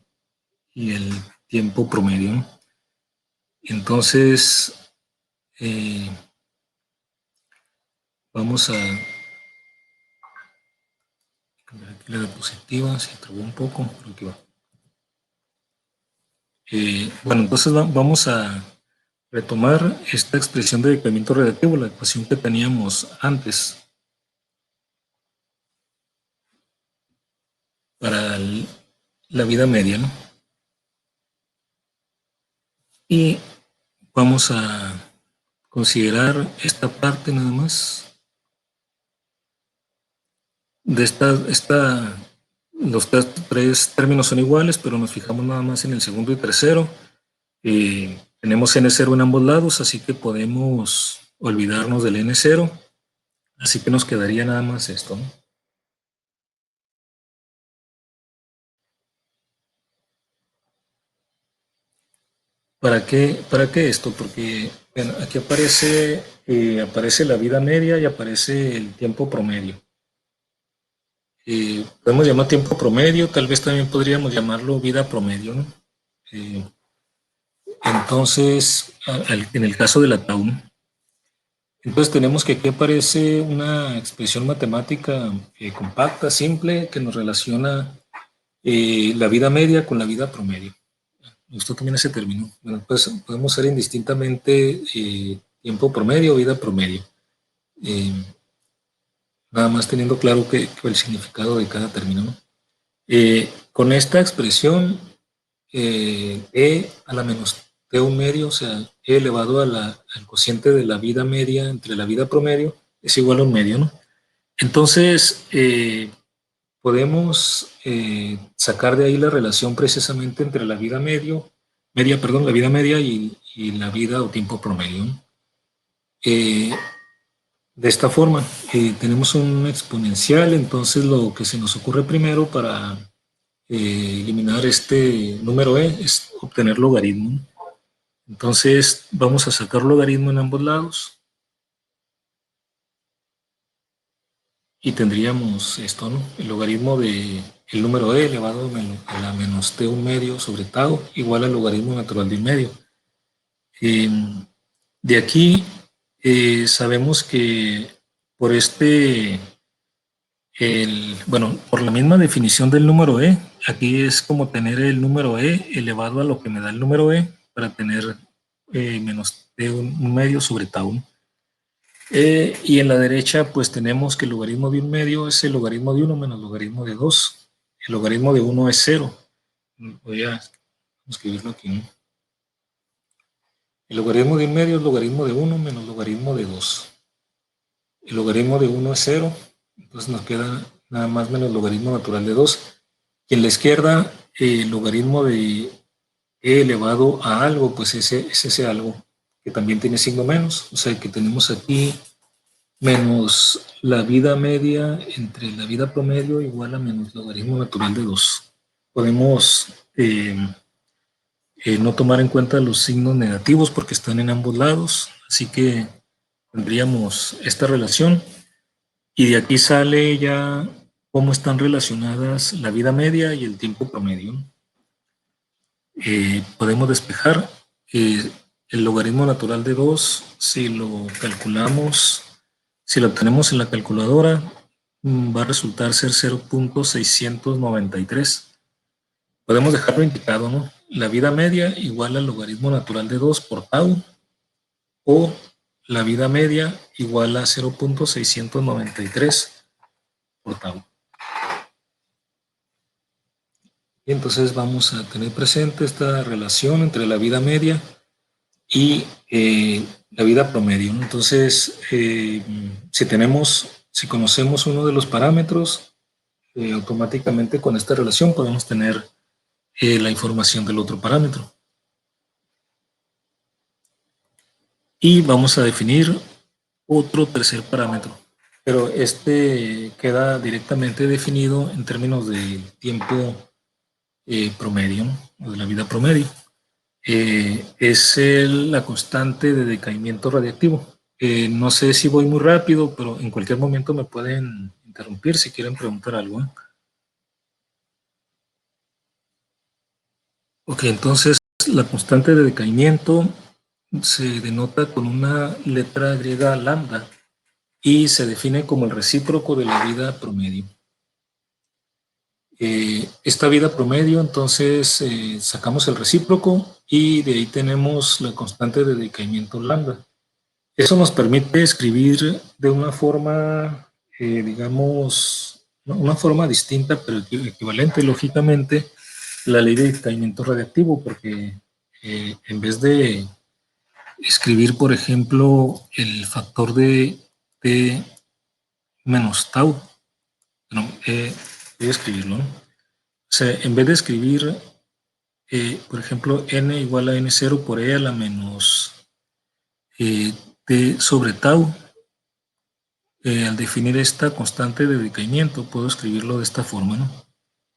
el tiempo promedio, ¿no? Entonces, eh, vamos a cambiar aquí la diapositiva, se trabó un poco, pero aquí va. Bueno, entonces vamos a retomar esta expresión de decaimiento radiactivo, la ecuación que teníamos antes para la vida media, ¿no? Y vamos a considerar esta parte nada más. De los tres términos son iguales, pero nos fijamos nada más en el segundo y tercero. Tenemos N0 en ambos lados, así que podemos olvidarnos del N0. Así que nos quedaría nada más esto, ¿no? para qué esto? Porque bueno, aquí aparece la vida media y aparece el tiempo promedio. Podemos llamar tiempo promedio, tal vez también podríamos llamarlo vida promedio, ¿no? Eh, entonces, en el caso de la tau, ¿no? Entonces tenemos que aquí aparece una expresión matemática compacta, simple, que nos relaciona la vida media con la vida promedio. Esto también se terminó. Bueno, pues podemos hacer indistintamente tiempo promedio o vida promedio. Eh, nada más teniendo claro que el significado de cada término, ¿no? Con esta expresión, e a la menos t un medio, o sea, e elevado al cociente de la vida media entre la vida promedio, es igual a un medio, ¿no? Entonces, podemos sacar de ahí la relación precisamente entre la vida la vida media y la vida o tiempo promedio, ¿no? Eh, de esta forma, tenemos un exponencial, entonces lo que se nos ocurre primero para eliminar este número e es obtener logaritmo. Entonces vamos a sacar logaritmo en ambos lados y tendríamos esto, ¿no? El logaritmo de el número e elevado a la menos t un medio sobre tau igual al logaritmo natural de un medio. Eh, de aquí sabemos que por bueno, por la misma definición del número e, aquí es como tener el número e elevado a lo que me da el número e para tener menos t un medio sobre tau, ¿no? Y en la derecha pues tenemos que el logaritmo de un medio es el logaritmo de 1 menos el logaritmo de 2. El logaritmo de 1 es 0. Voy a escribirlo aquí, ¿no? El logaritmo de un medio es logaritmo de 1 menos logaritmo de 2. El logaritmo de 1 es 0, entonces nos queda nada más menos el logaritmo natural de 2. Y en la izquierda, el logaritmo de e elevado a algo, pues es ese algo que también tiene signo menos. O sea que tenemos aquí menos la vida media entre la vida promedio igual a menos logaritmo natural de 2. Podemos no tomar en cuenta los signos negativos porque están en ambos lados, así que tendríamos esta relación y de aquí sale ya cómo están relacionadas la vida media y el tiempo promedio. Podemos despejar el logaritmo natural de 2, si lo calculamos, si lo obtenemos en la calculadora, va a resultar ser 0.693. Podemos dejarlo indicado, ¿no? La vida media igual al logaritmo natural de 2 por tau, o la vida media igual a 0.693 por tau. Y entonces vamos a tener presente esta relación entre la vida media y la vida promedio, ¿no? Entonces, si conocemos uno de los parámetros, automáticamente con esta relación podemos tener la información del otro parámetro. Y vamos a definir otro tercer parámetro, pero este queda directamente definido en términos de tiempo promedio, ¿no? O de la vida promedio. Es la constante de decaimiento radiactivo. No sé si voy muy rápido, pero en cualquier momento me pueden interrumpir si quieren preguntar algo, ¿eh? Ok, entonces la constante de decaimiento se denota con una letra griega lambda y se define como el recíproco de la vida promedio. Esta vida promedio, entonces sacamos el recíproco y de ahí tenemos la constante de decaimiento lambda. Eso nos permite escribir de una forma, digamos, una forma distinta, pero equivalente, lógicamente, la ley de decaimiento radiactivo, porque en vez de escribir, por ejemplo, el factor de T menos tau, no, voy a escribirlo, ¿no? O sea, en vez de escribir, por ejemplo, n igual a n0 por e a la menos t sobre tau, al definir esta constante de decaimiento, puedo escribirlo de esta forma, ¿no?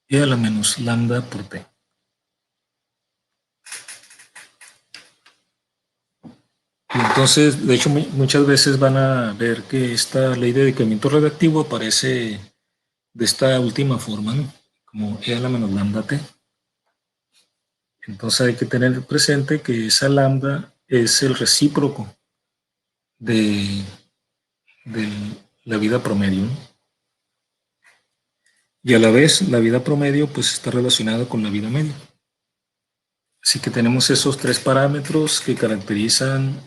E a la menos lambda por t. Y entonces, de hecho, muchas veces van a ver que esta ley de decaimiento radiactivo aparece de esta última forma, ¿no? Como E a la menos lambda T. Entonces hay que tener presente que esa lambda es el recíproco de, de la vida promedio, ¿no? Y a la vez la vida promedio pues está relacionada con la vida media. Así que tenemos esos tres parámetros que caracterizan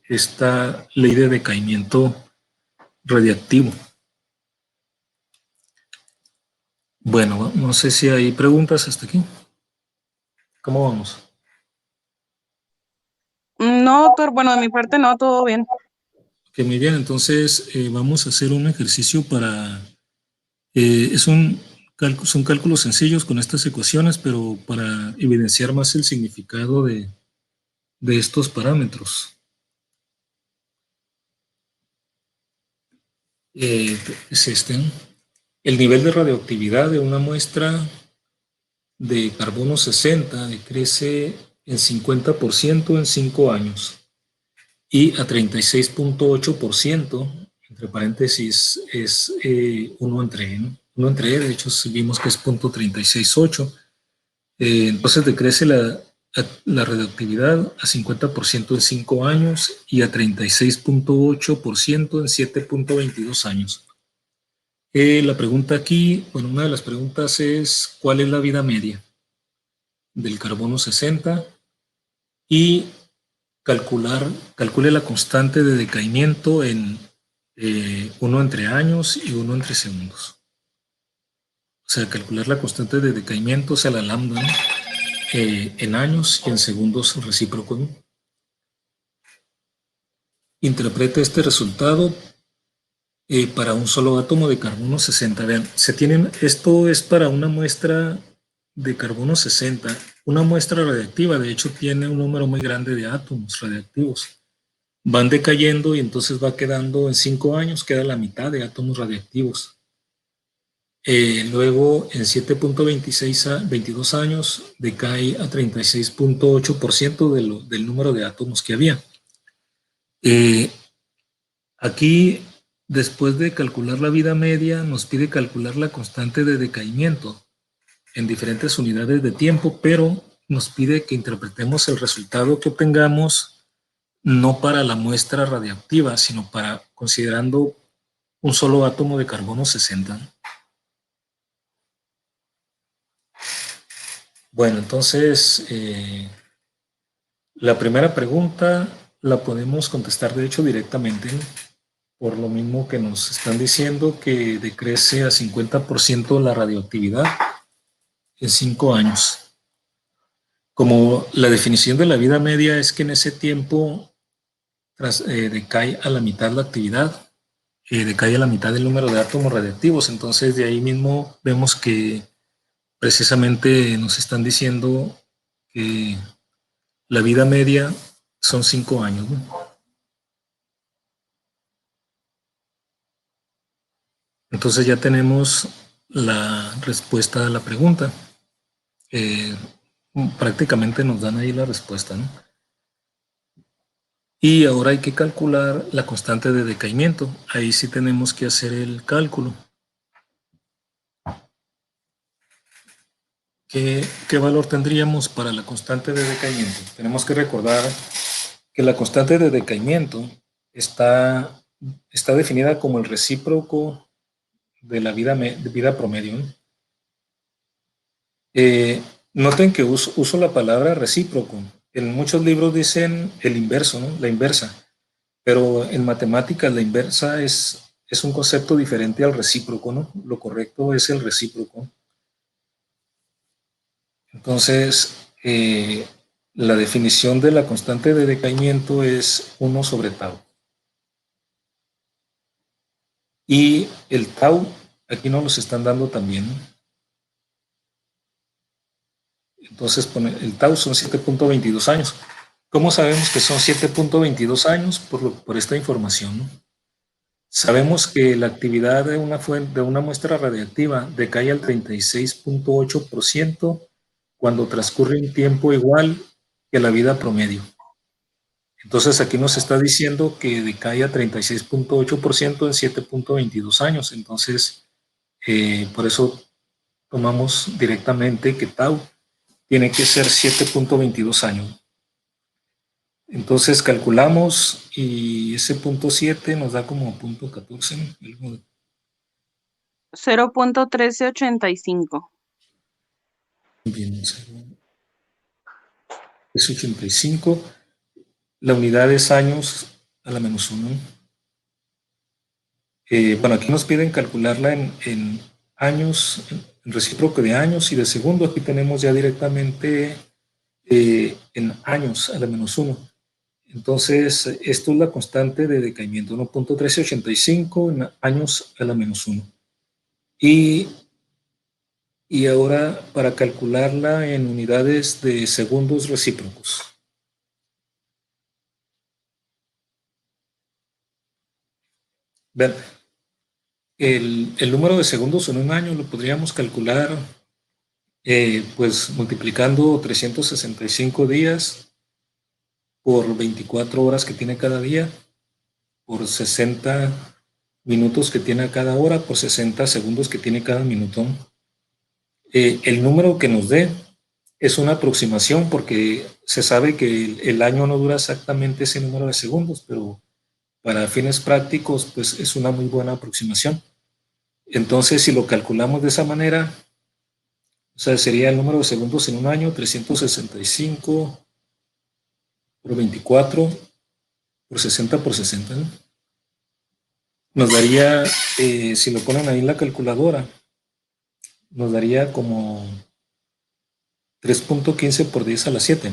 esta ley de decaimiento radiactivo. Bueno, no sé si hay preguntas hasta aquí. ¿Cómo vamos? No, doctor, bueno, de mi parte no, todo bien. Que muy bien, entonces vamos a hacer un ejercicio para... son cálculos sencillos con estas ecuaciones, pero para evidenciar más el significado de estos parámetros. Es este, ¿no? El nivel de radioactividad de una muestra de carbono 60 decrece en 50% en 5 años y a 36,8%, entre paréntesis, es 1 entre E, ¿no? 1 entre E, de hecho, vimos que es 0,368. Entonces decrece la radioactividad a 50% en 5 años y a 36,8% en 7,22 años. La pregunta aquí, bueno, una de las preguntas es, ¿cuál es la vida media del carbono 60? Y calcule la constante de decaimiento en 1 entre años y 1 entre segundos. O sea, calcular la constante de decaimiento, o sea, la lambda, ¿no? En años y en segundos recíprocos, ¿no? Interprete este resultado para un solo átomo de carbono 60. Vean, esto es para una muestra de carbono 60. Una muestra radiactiva, de hecho, tiene un número muy grande de átomos radiactivos. Van decayendo y entonces va quedando en 5 años, queda la mitad de átomos radiactivos. Luego, en 7,22 años, decae a 36,8% del número de átomos que había. Aquí, después de calcular la vida media, nos pide calcular la constante de decaimiento en diferentes unidades de tiempo, pero nos pide que interpretemos el resultado que obtengamos no para la muestra radiactiva, sino para considerando un solo átomo de carbono 60. Bueno, entonces, la primera pregunta la podemos contestar, de hecho, directamente, por lo mismo que nos están diciendo que decrece a 50% la radioactividad en 5 años. Como la definición de la vida media es que en ese tiempo decae a la mitad la actividad, decae a la mitad el número de átomos radiactivos, entonces de ahí mismo vemos que precisamente nos están diciendo que la vida media son 5 años, ¿no? Entonces ya tenemos la respuesta a la pregunta. Eh, Prácticamente nos dan ahí la respuesta, ¿no? Y ahora hay que calcular la constante de decaimiento. Ahí sí tenemos que hacer el cálculo. ¿Qué valor tendríamos para la constante de decaimiento? Tenemos que recordar que la constante de decaimiento está definida como el recíproco de la vida promedio, ¿no? Noten que uso la palabra recíproco. En muchos libros dicen el inverso, ¿no? La inversa. Pero en matemáticas la inversa es un concepto diferente al recíproco, ¿no? Lo correcto es el recíproco. Entonces, la definición de la constante de decaimiento es 1 sobre tau. Y el tau, aquí nos los están dando también, ¿no? Entonces, el tau son 7,22 años. ¿Cómo sabemos que son 7,22 años? Por esta información, ¿no? Sabemos que la actividad de una muestra radiactiva decae al 36,8% cuando transcurre un tiempo igual que la vida promedio. Entonces aquí nos está diciendo que decae a 36.8% en 7.22 años. Entonces, por eso tomamos directamente que tau tiene que ser 7.22 años. Entonces calculamos y ese punto 7 nos da como punto 14. 0.1385. Bien, es 85. La unidad es años a la menos 1. Bueno, aquí nos piden calcularla en años, en recíproco de años y de segundo. Aquí tenemos ya directamente en años a la menos 1. Entonces, esto es la constante de decaimiento, 1.1385 en años a la menos 1. Y ahora para calcularla en unidades de segundos recíprocos. Vean, el número de segundos en un año lo podríamos calcular pues multiplicando 365 días por 24 horas que tiene cada día, por 60 minutos que tiene cada hora, por 60 segundos que tiene cada minuto. El número que nos dé es una aproximación porque se sabe que el año no dura exactamente ese número de segundos, pero para fines prácticos pues es una muy buena aproximación. Entonces, si lo calculamos de esa manera, o sea, sería el número de segundos en un año, 365 por 24 por 60 por 60, ¿no? Nos daría, si lo ponen ahí en la calculadora, nos daría como 3.15 por 10 a la 7.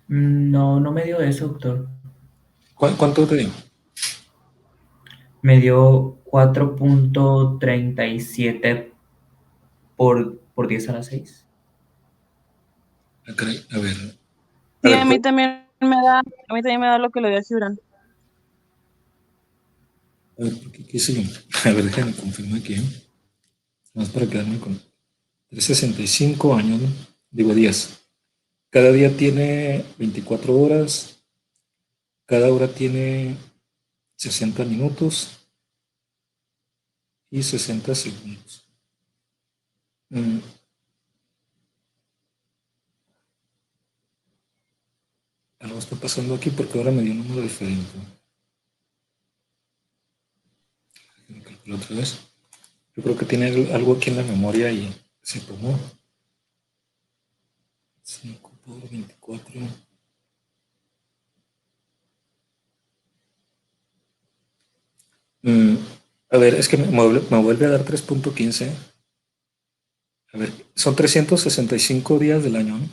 No, no me dio eso, doctor. ¿Cuánto te dio? Me dio 4.37 por 10 a la 6. A ver. Sí, a mí también me da lo que le dio a Gibran. A ver, ¿por qué quise yo? A ver, déjenme confirmar aquí. Más para quedarme con 365 años, ¿no? Digo días. Cada día tiene 24 horas. Cada hora tiene 60 minutos y 60 segundos. Algo está pasando aquí porque ahora me dio un número diferente. Déjenme calcular otra vez. Yo creo que tiene algo aquí en la memoria y se tomó. 5 por 24. A ver, es que me vuelve a dar 3.15. A ver, son 365 días del año, ¿no?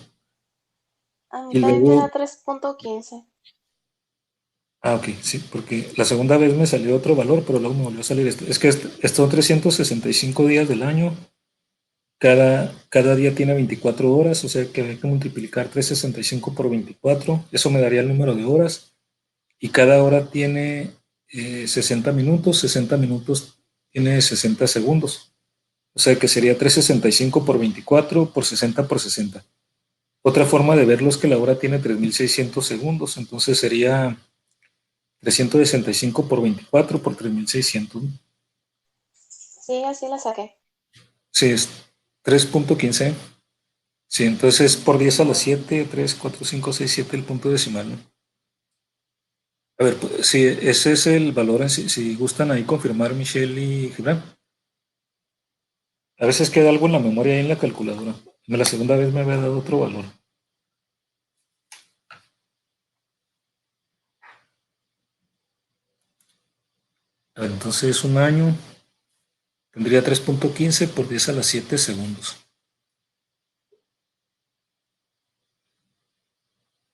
A mí Y también me luego, da 3.15. ok, sí, porque la segunda vez me salió otro valor, pero luego me volvió a salir esto. Es que son 365 días del año. Cada día tiene 24 horas, o sea que hay que multiplicar 365 por 24. Eso me daría el número de horas. Y cada hora tiene 60 minutos. 60 minutos tiene 60 segundos. O sea que sería 365 por 24 por 60 por 60. Otra forma de verlo es que la hora tiene 3600 segundos, entonces sería 365 por 24 por 3600. Sí, así la saqué. Sí, es 3.15. Sí, entonces por 10 a la 7, 3, 4, 5, 6, 7 el punto decimal, ¿no? A ver, pues, sí, ese es el valor, si gustan ahí confirmar Michelle y Gibran. A veces queda algo en la memoria ahí en la calculadora. La segunda vez me había dado otro valor. A ver, entonces un año tendría 3.15 por 10 a la 7 segundos.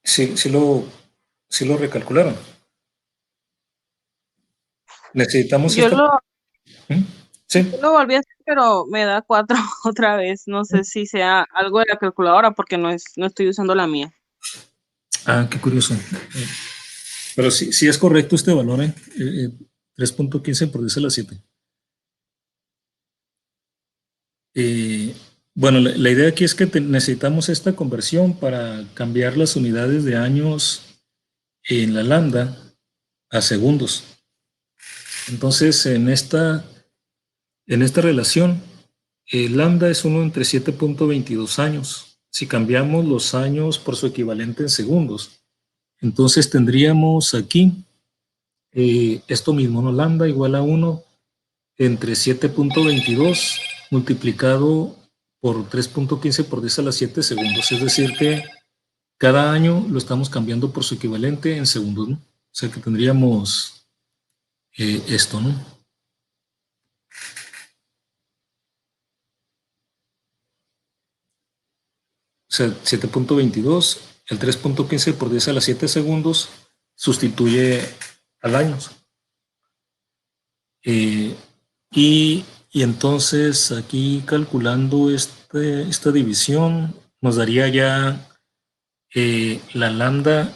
Sí lo recalcularon. Necesitamos Yo esta. lo, Sí. yo lo volví a hacer, pero me da 4 otra vez. No sé si sea algo de la calculadora porque no estoy usando la mía. Ah, qué curioso. Pero sí es correcto este valor, ¿eh? 3.15 por 10 a la 7. Bueno, la idea aquí es que necesitamos esta conversión para cambiar las unidades de años en la lambda a segundos. Entonces, en esta relación, lambda es 1 entre 7.22 años. Si cambiamos los años por su equivalente en segundos, entonces tendríamos aquí esto mismo, ¿no? Lambda igual a 1 entre 7.22 multiplicado por 3.15 por 10 a la 7 segundos. Es decir que cada año lo estamos cambiando por su equivalente en segundos, ¿no? O sea que tendríamos esto, ¿no? O sea, 7.22, el 3.15 por 10 a la 7 segundos sustituye al año. Y entonces aquí calculando esta división nos daría ya la lambda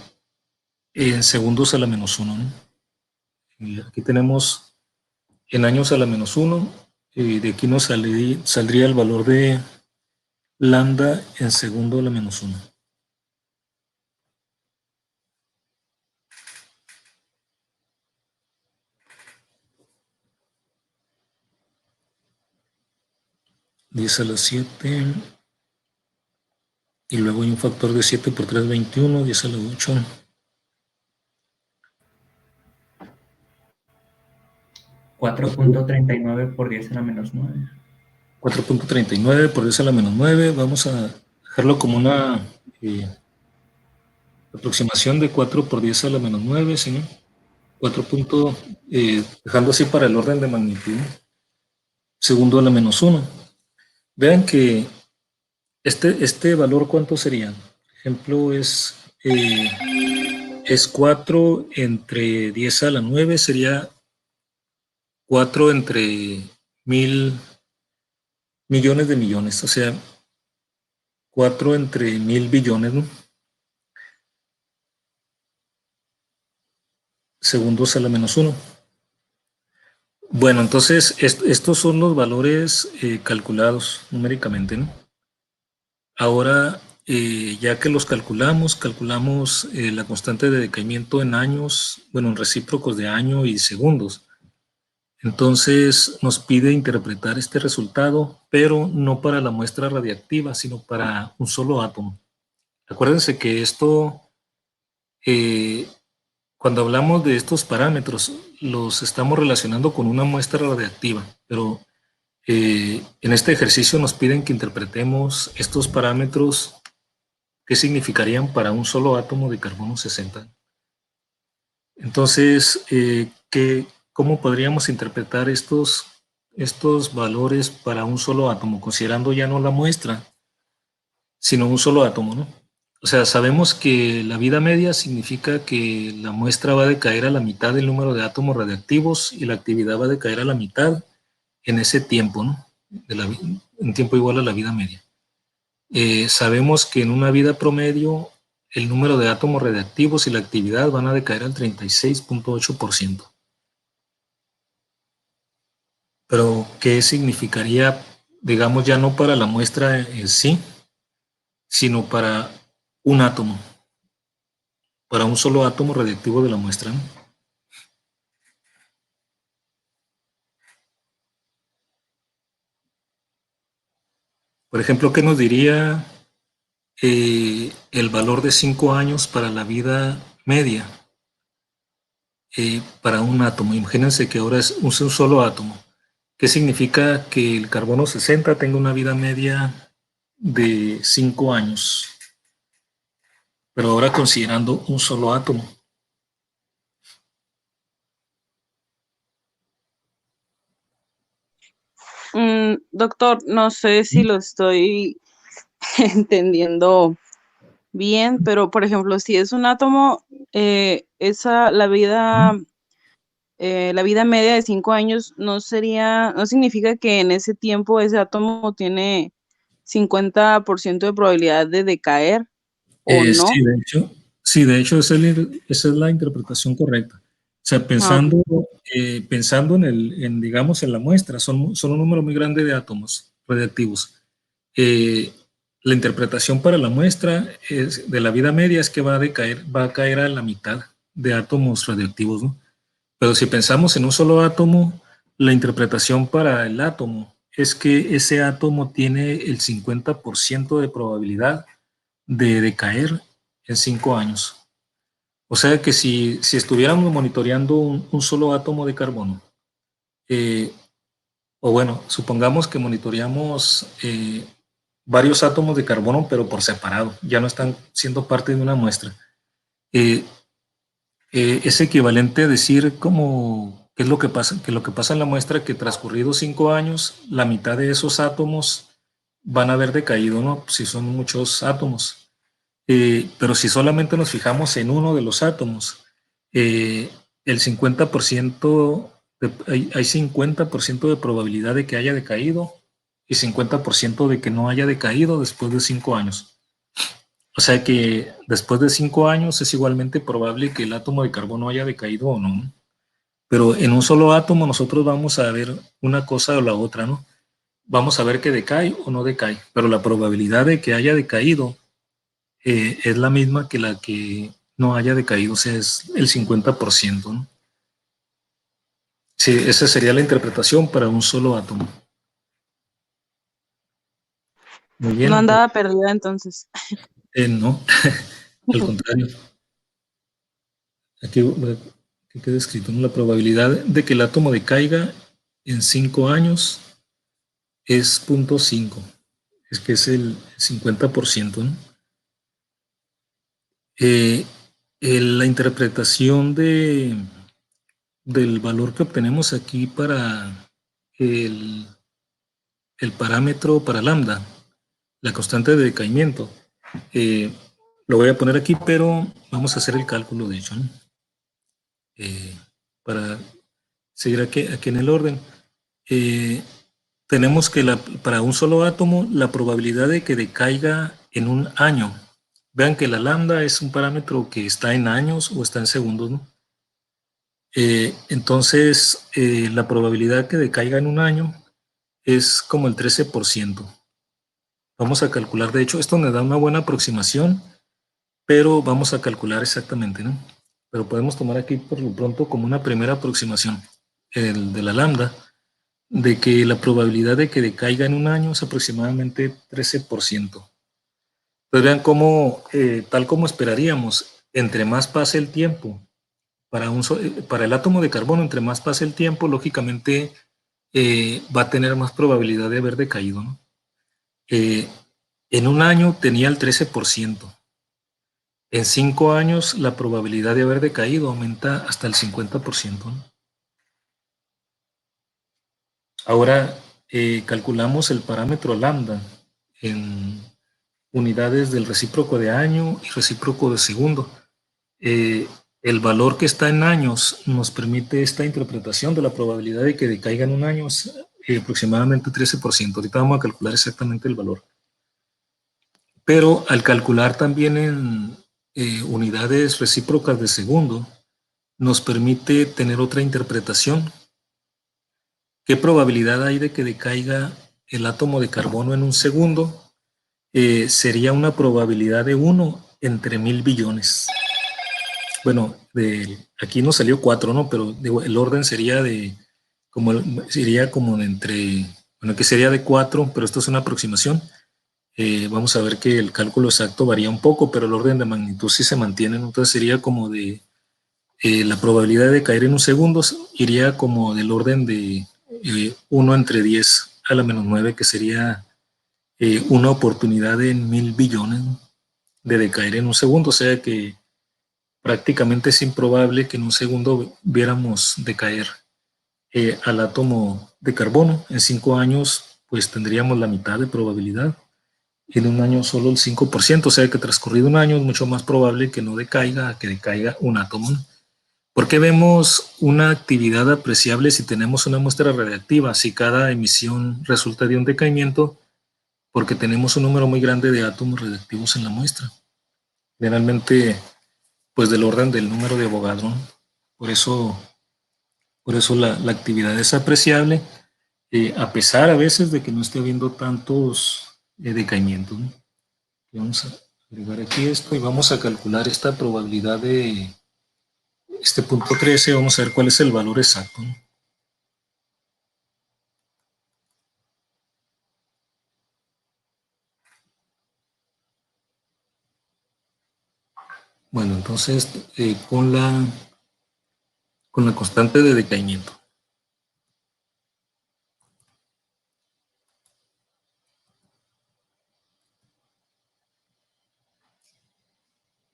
en segundos a la menos 1, ¿no? Y aquí tenemos en años a la menos 1, y de aquí nos saldría el valor de lambda en segundo a la menos 1. Diez a la 7, y luego hay un factor de 7 por 3, 21, 10 a la 8. 4.39 por 10 a la menos 9. 4.39 por 10 a la menos 9. Vamos a dejarlo como una aproximación de 4 por 10 a la menos 9, ¿sí? 4. Dejando así para el orden de magnitud. Segundo a la menos 1. Vean que este valor, ¿cuánto sería? Por ejemplo, es 4 entre 10 a la 9, sería 4 entre 1000 millones de millones, o sea, 4 entre 1000 billones, ¿no? Segundos a la menos 1. Bueno, entonces estos son los valores calculados numéricamente, ¿no? Ahora, ya que los calculamos la constante de decaimiento en años, bueno, en recíprocos de año y segundos. Entonces nos pide interpretar este resultado, pero no para la muestra radiactiva, sino para un solo átomo. Acuérdense que esto, cuando hablamos de estos parámetros, los estamos relacionando con una muestra radiactiva, pero en este ejercicio nos piden que interpretemos estos parámetros que significarían para un solo átomo de carbono 60. Entonces, ¿cómo podríamos interpretar estos valores para un solo átomo, considerando ya no la muestra, sino un solo átomo, ¿no? O sea, sabemos que la vida media significa que la muestra va a decaer a la mitad del número de átomos radiactivos y la actividad va a decaer a la mitad en ese tiempo, ¿no? En tiempo igual a la vida media. Sabemos que en una vida promedio el número de átomos radiactivos y la actividad van a decaer al 36.8%. Pero, ¿qué significaría, digamos, ya no para la muestra en sí, sino para un átomo, para un solo átomo radiactivo de la muestra, ¿no? Por ejemplo, ¿qué nos diría el valor de 5 años para la vida media para un átomo? Imagínense que ahora es un solo átomo. ¿Qué significa que el carbono 60 tenga una vida media de 5 años? Pero ahora considerando un solo átomo. Doctor, no sé si lo estoy entendiendo bien, pero por ejemplo, si es un átomo, la vida media de 5 años no significa que en ese tiempo ese átomo tiene 50% de probabilidad de decaer o no. Sí, de hecho, esa es la interpretación correcta. sea, pensando digamos, en la muestra, son un número muy grande de átomos radiactivos. La interpretación para la muestra de la vida media es que va a caer a la mitad de átomos radiactivos, ¿no? Pero si pensamos en un solo átomo, la interpretación para el átomo es que ese átomo tiene el 50% de probabilidad de decaer en 5 años. O sea que si estuviéramos monitoreando un solo átomo de carbono, eh, o bueno, supongamos que monitoreamos varios átomos de carbono, pero por separado, ya no están siendo parte de una muestra. Eh, es equivalente a decir como qué es lo que pasa, que lo que pasa en la muestra, que transcurridos 5 años, la mitad de esos átomos van a haber decaído, ¿no? Si son muchos átomos. Pero si solamente nos fijamos en uno de los átomos, el 50%, hay 50% de probabilidad de que haya decaído y 50% de que no haya decaído después de 5 años. O sea que después de 5 años es igualmente probable que el átomo de carbono haya decaído o no. Pero en un solo átomo nosotros vamos a ver una cosa o la otra, ¿no? Vamos a ver que decae o no decae, pero la probabilidad de que haya decaído es la misma que la que no haya decaído, o sea, es el 50%, ¿no? Sí, esa sería la interpretación para un solo átomo. Muy No bien. andaba perdida entonces. No, al contrario. Aquí queda escrito, ¿no? La probabilidad de que el átomo decaiga en 5 años es 0.5, es que es el 50%, ¿no? Eh, la interpretación del valor que obtenemos aquí para el, el parámetro para lambda, la constante de decaimiento, eh, lo voy a poner aquí, pero vamos a hacer el cálculo de hecho, ¿no? Para seguir aquí en el orden. Tenemos que para un solo átomo, la probabilidad de que decaiga en un año. Vean que la lambda es un parámetro que está en años o está en segundos, ¿no? Entonces, la probabilidad que decaiga en un año es como el 13%. Vamos a calcular, de hecho, esto nos da una buena aproximación, pero vamos a calcular exactamente, ¿no? Pero podemos tomar aquí por lo pronto como una primera aproximación, el de la lambda, de que la probabilidad de que decaiga en un año es aproximadamente 13%. Pues vean cómo, tal como esperaríamos, entre más pase el tiempo, para el átomo de carbono, entre más pase el tiempo, lógicamente va a tener más probabilidad de haber decaído, ¿no? En un año tenía el 13%. En 5 años la probabilidad de haber decaído aumenta hasta el 50%, ¿no? Ahora calculamos el parámetro lambda en unidades del recíproco de año y recíproco de segundo. El valor que está en años nos permite esta interpretación de la probabilidad de que decaiga en un año es aproximadamente 13%. Ahorita vamos a calcular exactamente el valor. Pero al calcular también en unidades recíprocas de segundo, nos permite tener otra interpretación. ¿Qué probabilidad hay de que decaiga el átomo de carbono en un segundo? Sería una probabilidad de 1 entre 1000 billones. Bueno, aquí nos salió 4, ¿no? Pero digo, el orden sería como bueno, que sería de 4, pero esto es una aproximación. Vamos a ver que el cálculo exacto varía un poco, pero el orden de magnitud sí se mantiene, ¿no? Entonces sería como de la probabilidad de caer en un segundo iría como del orden de 1 entre 10 a la menos 9, que sería una oportunidad en 1000 billones, ¿no?, de decaer en un segundo. O sea que prácticamente es improbable que en un segundo viéramos decaer al átomo de carbono. En 5 años, pues tendríamos la mitad de probabilidad. En un año solo el 5%, o sea que transcurrido un año es mucho más probable que no decaiga, que decaiga un átomo, ¿no? ¿Por qué vemos una actividad apreciable si tenemos una muestra radiactiva? Si cada emisión resulta de un decaimiento, porque tenemos un número muy grande de átomos radiactivos en la muestra. Generalmente, pues del orden del número de Avogadro, ¿no? Por eso la actividad es apreciable, a pesar a veces de que no esté habiendo tantos decaimientos, ¿no? Vamos a agregar aquí esto y vamos a calcular esta probabilidad de este punto 13. Vamos a ver cuál es el valor exacto, ¿no? Bueno, entonces con la constante de decaimiento.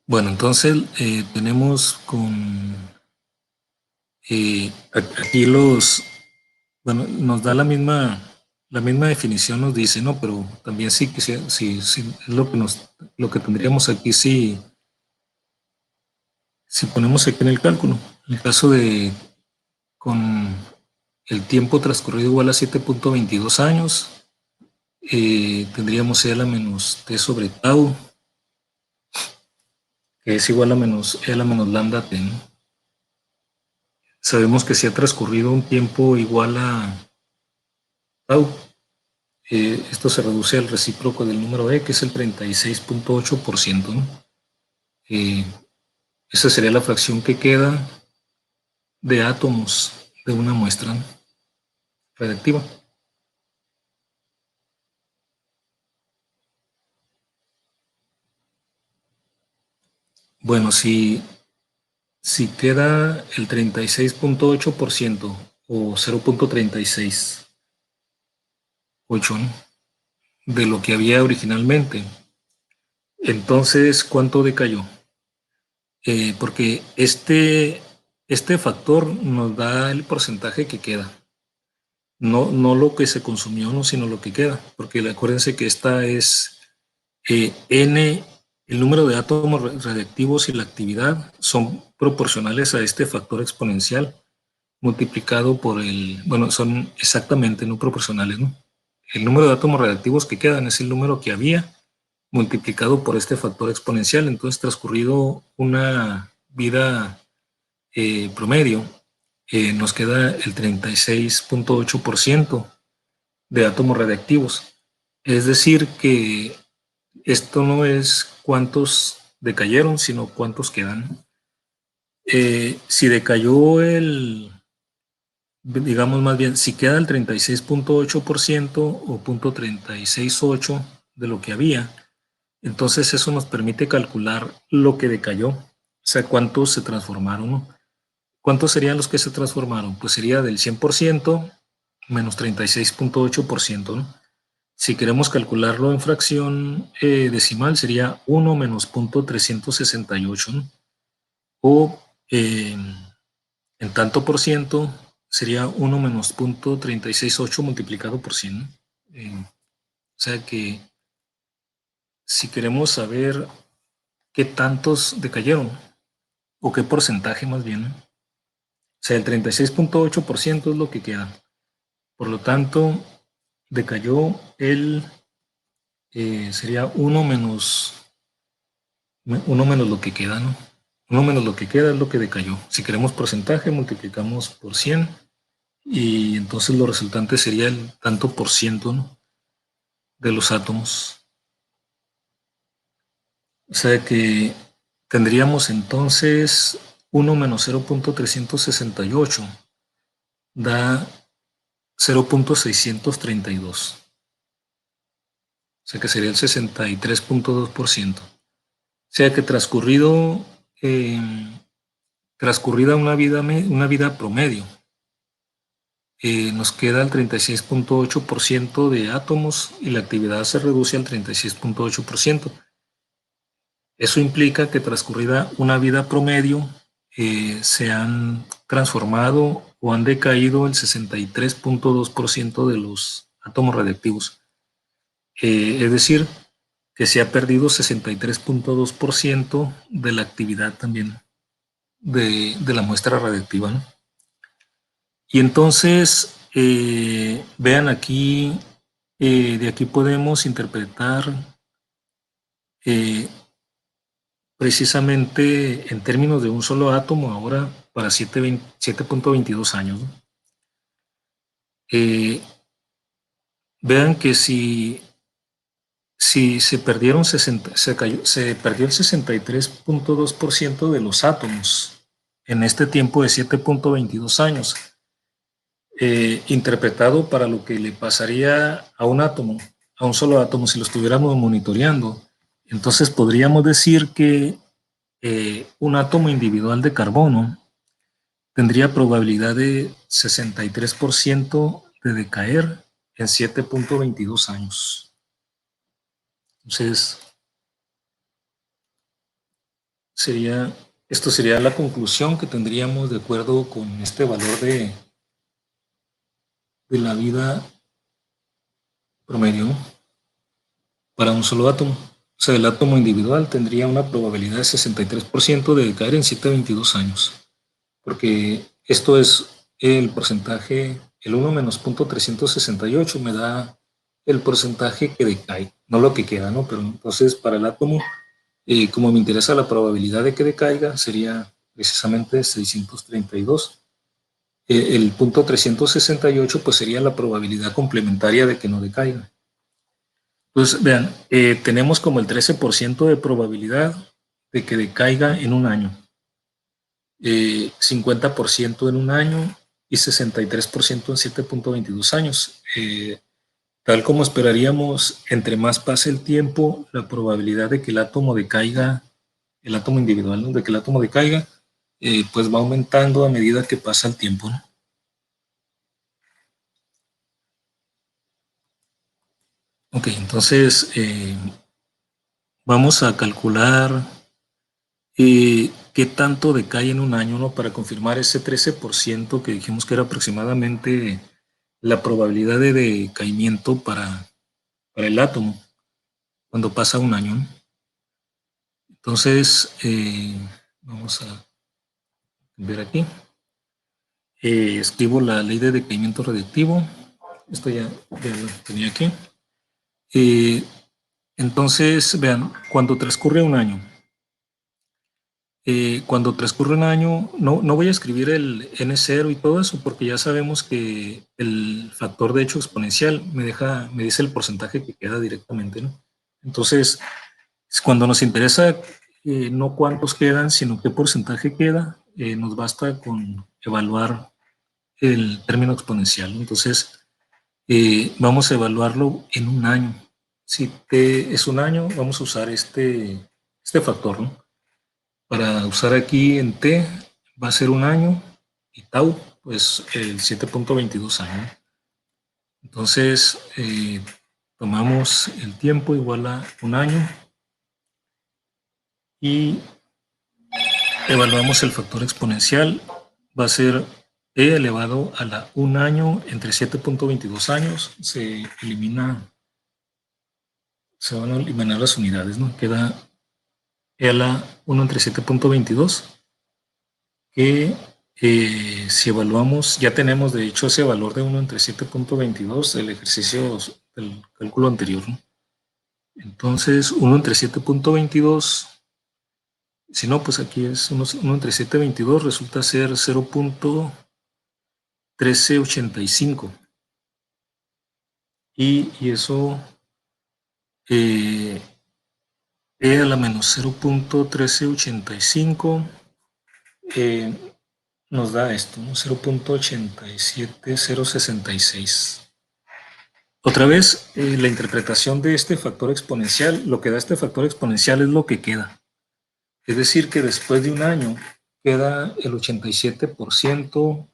Bueno, entonces tenemos con aquí bueno, nos da la misma definición, nos dice, ¿no? Pero también sí, sí, es lo que tendríamos aquí si ponemos aquí en el cálculo. En el caso de con el tiempo transcurrido igual a 7.22 años, tendríamos E a la menos T sobre tau, que es igual a menos E a la menos lambda T, ¿no? Sabemos que si ha transcurrido un tiempo igual a tau, esto se reduce al recíproco del número E, que es el 36.8%, ¿no? Esa sería la fracción que queda de átomos de una muestra, ¿no?, radiactiva. Bueno, si queda el 36.8% o 0.368, ¿no?, de lo que había originalmente, entonces, ¿cuánto decayó? Porque este factor nos da el porcentaje que queda. No lo que se consumió, no, sino lo que queda. Porque acuérdense que esta es N, el número de átomos radiactivos y la actividad son proporcionales a este factor exponencial multiplicado por bueno, son exactamente no proporcionales, ¿no? El número de átomos radiactivos que quedan es el número que había multiplicado por este factor exponencial. Entonces, transcurrido una vida promedio, nos queda el 36.8% de átomos radiactivos. Es decir, que esto no es cuántos decayeron, sino cuántos quedan. Si decayó digamos más bien, si queda el 36.8% o 0.368 de lo que había, entonces eso nos permite calcular lo que decayó, o sea, cuántos se transformaron, ¿no? ¿Cuántos serían los que se transformaron? Pues sería del 100% menos 36.8%, ¿no? Si queremos calcularlo en fracción decimal, sería 1 menos 0.368, ¿no? O en tanto por ciento sería 1 menos 0.368 multiplicado por 100, ¿no? O sea que si queremos saber qué tantos decayeron, o qué porcentaje más bien, ¿no? O sea, el 36.8% es lo que queda. Por lo tanto, decayó sería 1 menos lo que queda, ¿no? 1 menos lo que queda es lo que decayó. Si queremos porcentaje, multiplicamos por 100 y entonces lo resultante sería el tanto por ciento, ¿no?, de los átomos. O sea que tendríamos entonces 1 menos 0.368 da 0.632. O sea que sería el 63.2%. O sea que transcurrida una vida promedio, nos queda el 36.8% de átomos y la actividad se reduce al 36.8%. Eso implica que transcurrida una vida promedio, se han transformado o han decaído el 63.2% de los átomos radiactivos. Es decir, que se ha perdido 63.2% de la actividad también de la muestra radiactiva, ¿no? Y entonces, vean aquí, de aquí podemos interpretar precisamente en términos de un solo átomo ahora para 7.22 años, ¿no? Vean que si se perdieron se perdió el 63.2% de los átomos en este tiempo de 7.22 años, interpretado para lo que le pasaría a un átomo, a un solo átomo, si lo estuviéramos monitoreando. Entonces podríamos decir que un átomo individual de carbono tendría probabilidad de 63% de decaer en 7.22 años. Entonces, esto sería la conclusión que tendríamos de acuerdo con este valor de la vida promedio para un solo átomo. O sea, el átomo individual tendría una probabilidad de 63% de decaer en 7.22 años, porque esto es el porcentaje, el 1 menos 0.368 me da el porcentaje que decae, no lo que queda, ¿no? Pero entonces para el átomo, como me interesa la probabilidad de que decaiga, sería precisamente 632. El punto 368 pues sería la probabilidad complementaria de que no decaiga. Entonces, vean, tenemos como el 13% de probabilidad de que decaiga en un año, 50% en un año y 63% en 7.22 años. Tal como esperaríamos, entre más pase el tiempo, la probabilidad de que el átomo decaiga, el átomo individual, ¿no?, de que el átomo decaiga, pues va aumentando a medida que pasa el tiempo, ¿no? Ok, entonces vamos a calcular qué tanto decae en un año, ¿no?, para confirmar ese 13% que dijimos que era aproximadamente la probabilidad de decaimiento para el átomo cuando pasa un año, ¿no? Entonces, vamos a ver aquí. Escribo la ley de decaimiento radiactivo. Esto ya lo tenía aquí. Entonces, vean, cuando transcurre un año, no voy a escribir el N0 y todo eso, porque ya sabemos que el factor de hecho exponencial me dice el porcentaje que queda directamente, ¿no? Entonces, cuando nos interesa no cuántos quedan, sino qué porcentaje queda, nos basta con evaluar el término exponencial, ¿no? Entonces, vamos a evaluarlo en un año. Si T es un año, vamos a usar este factor, ¿no? Para usar aquí en T va a ser un año y tau, pues el 7.22 años. Entonces, tomamos el tiempo igual a un año y evaluamos el factor exponencial. Va a ser E elevado a la 1 año entre 7.22 años. Se van a eliminar las unidades, ¿no? Queda E a la 1 entre 7.22, que si evaluamos, ya tenemos de hecho ese valor de 1 entre 7.22 del ejercicio del cálculo anterior, ¿no? Entonces, 1 entre 7.22, si no, pues aquí es 1 entre 7.22, resulta ser 0.1385. Y eso, E a la menos 0.1385 nos da esto, ¿no? 0.87066. Otra vez, la interpretación de este factor exponencial, lo que da este factor exponencial es lo que queda. Es decir, que después de un año queda el 87%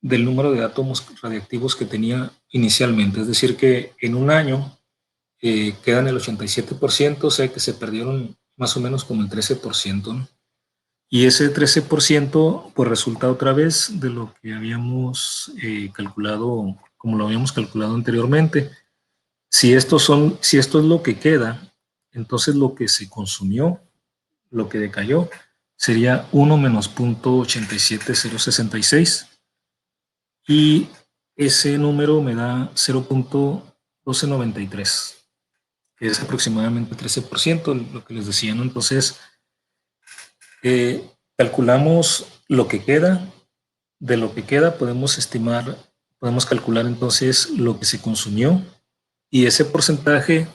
del número de átomos radiactivos que tenía inicialmente. Es decir, que en un año quedan el 87%, o sea que se perdieron más o menos como el 13%, ¿no? Y ese 13% pues resulta otra vez de lo que habíamos calculado, como lo habíamos calculado anteriormente. Si esto es lo que queda, entonces lo que se consumió, lo que decayó, sería 1 menos 0.87066. Y ese número me da 0.1293, que es aproximadamente 13%, lo que les decía, ¿no? Entonces, calculamos lo que queda, de lo que queda podemos estimar, podemos calcular entonces lo que se consumió, y ese porcentaje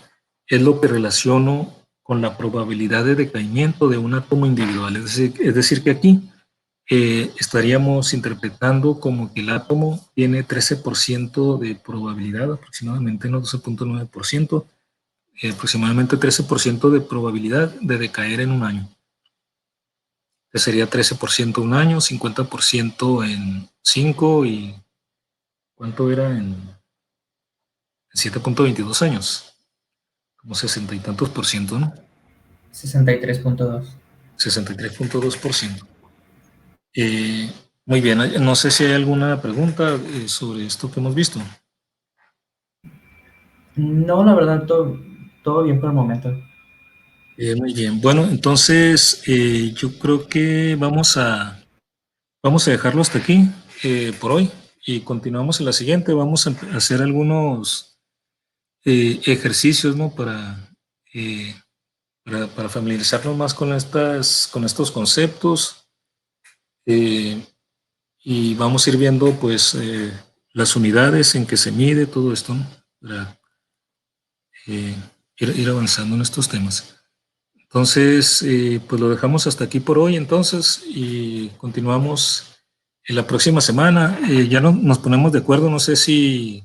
es lo que relaciono con la probabilidad de decaimiento de un átomo individual. Es decir que aquí estaríamos interpretando como que el átomo tiene 13% de probabilidad, aproximadamente, no 12.9%, aproximadamente 13% de probabilidad de decaer en un año. Que sería 13% un año, 50% en 5 y ¿cuánto era en 7.22 años? Como 60 y tantos por ciento, ¿no? 63.2. 63.2%. Muy bien, no sé si hay alguna pregunta sobre esto que hemos visto. No, la verdad, todo bien por el momento. Muy bien, bueno, entonces yo creo que vamos a dejarlo hasta aquí por hoy, y continuamos en la siguiente. Vamos a hacer algunos ejercicios, ¿no? Eh, para familiarizarnos más con estos conceptos, y vamos a ir viendo pues las unidades en que se mide todo esto, ¿no? Para ir avanzando en estos temas. Entonces, pues lo dejamos hasta aquí por hoy entonces, y continuamos en la próxima semana. Ya nos ponemos de acuerdo, no sé si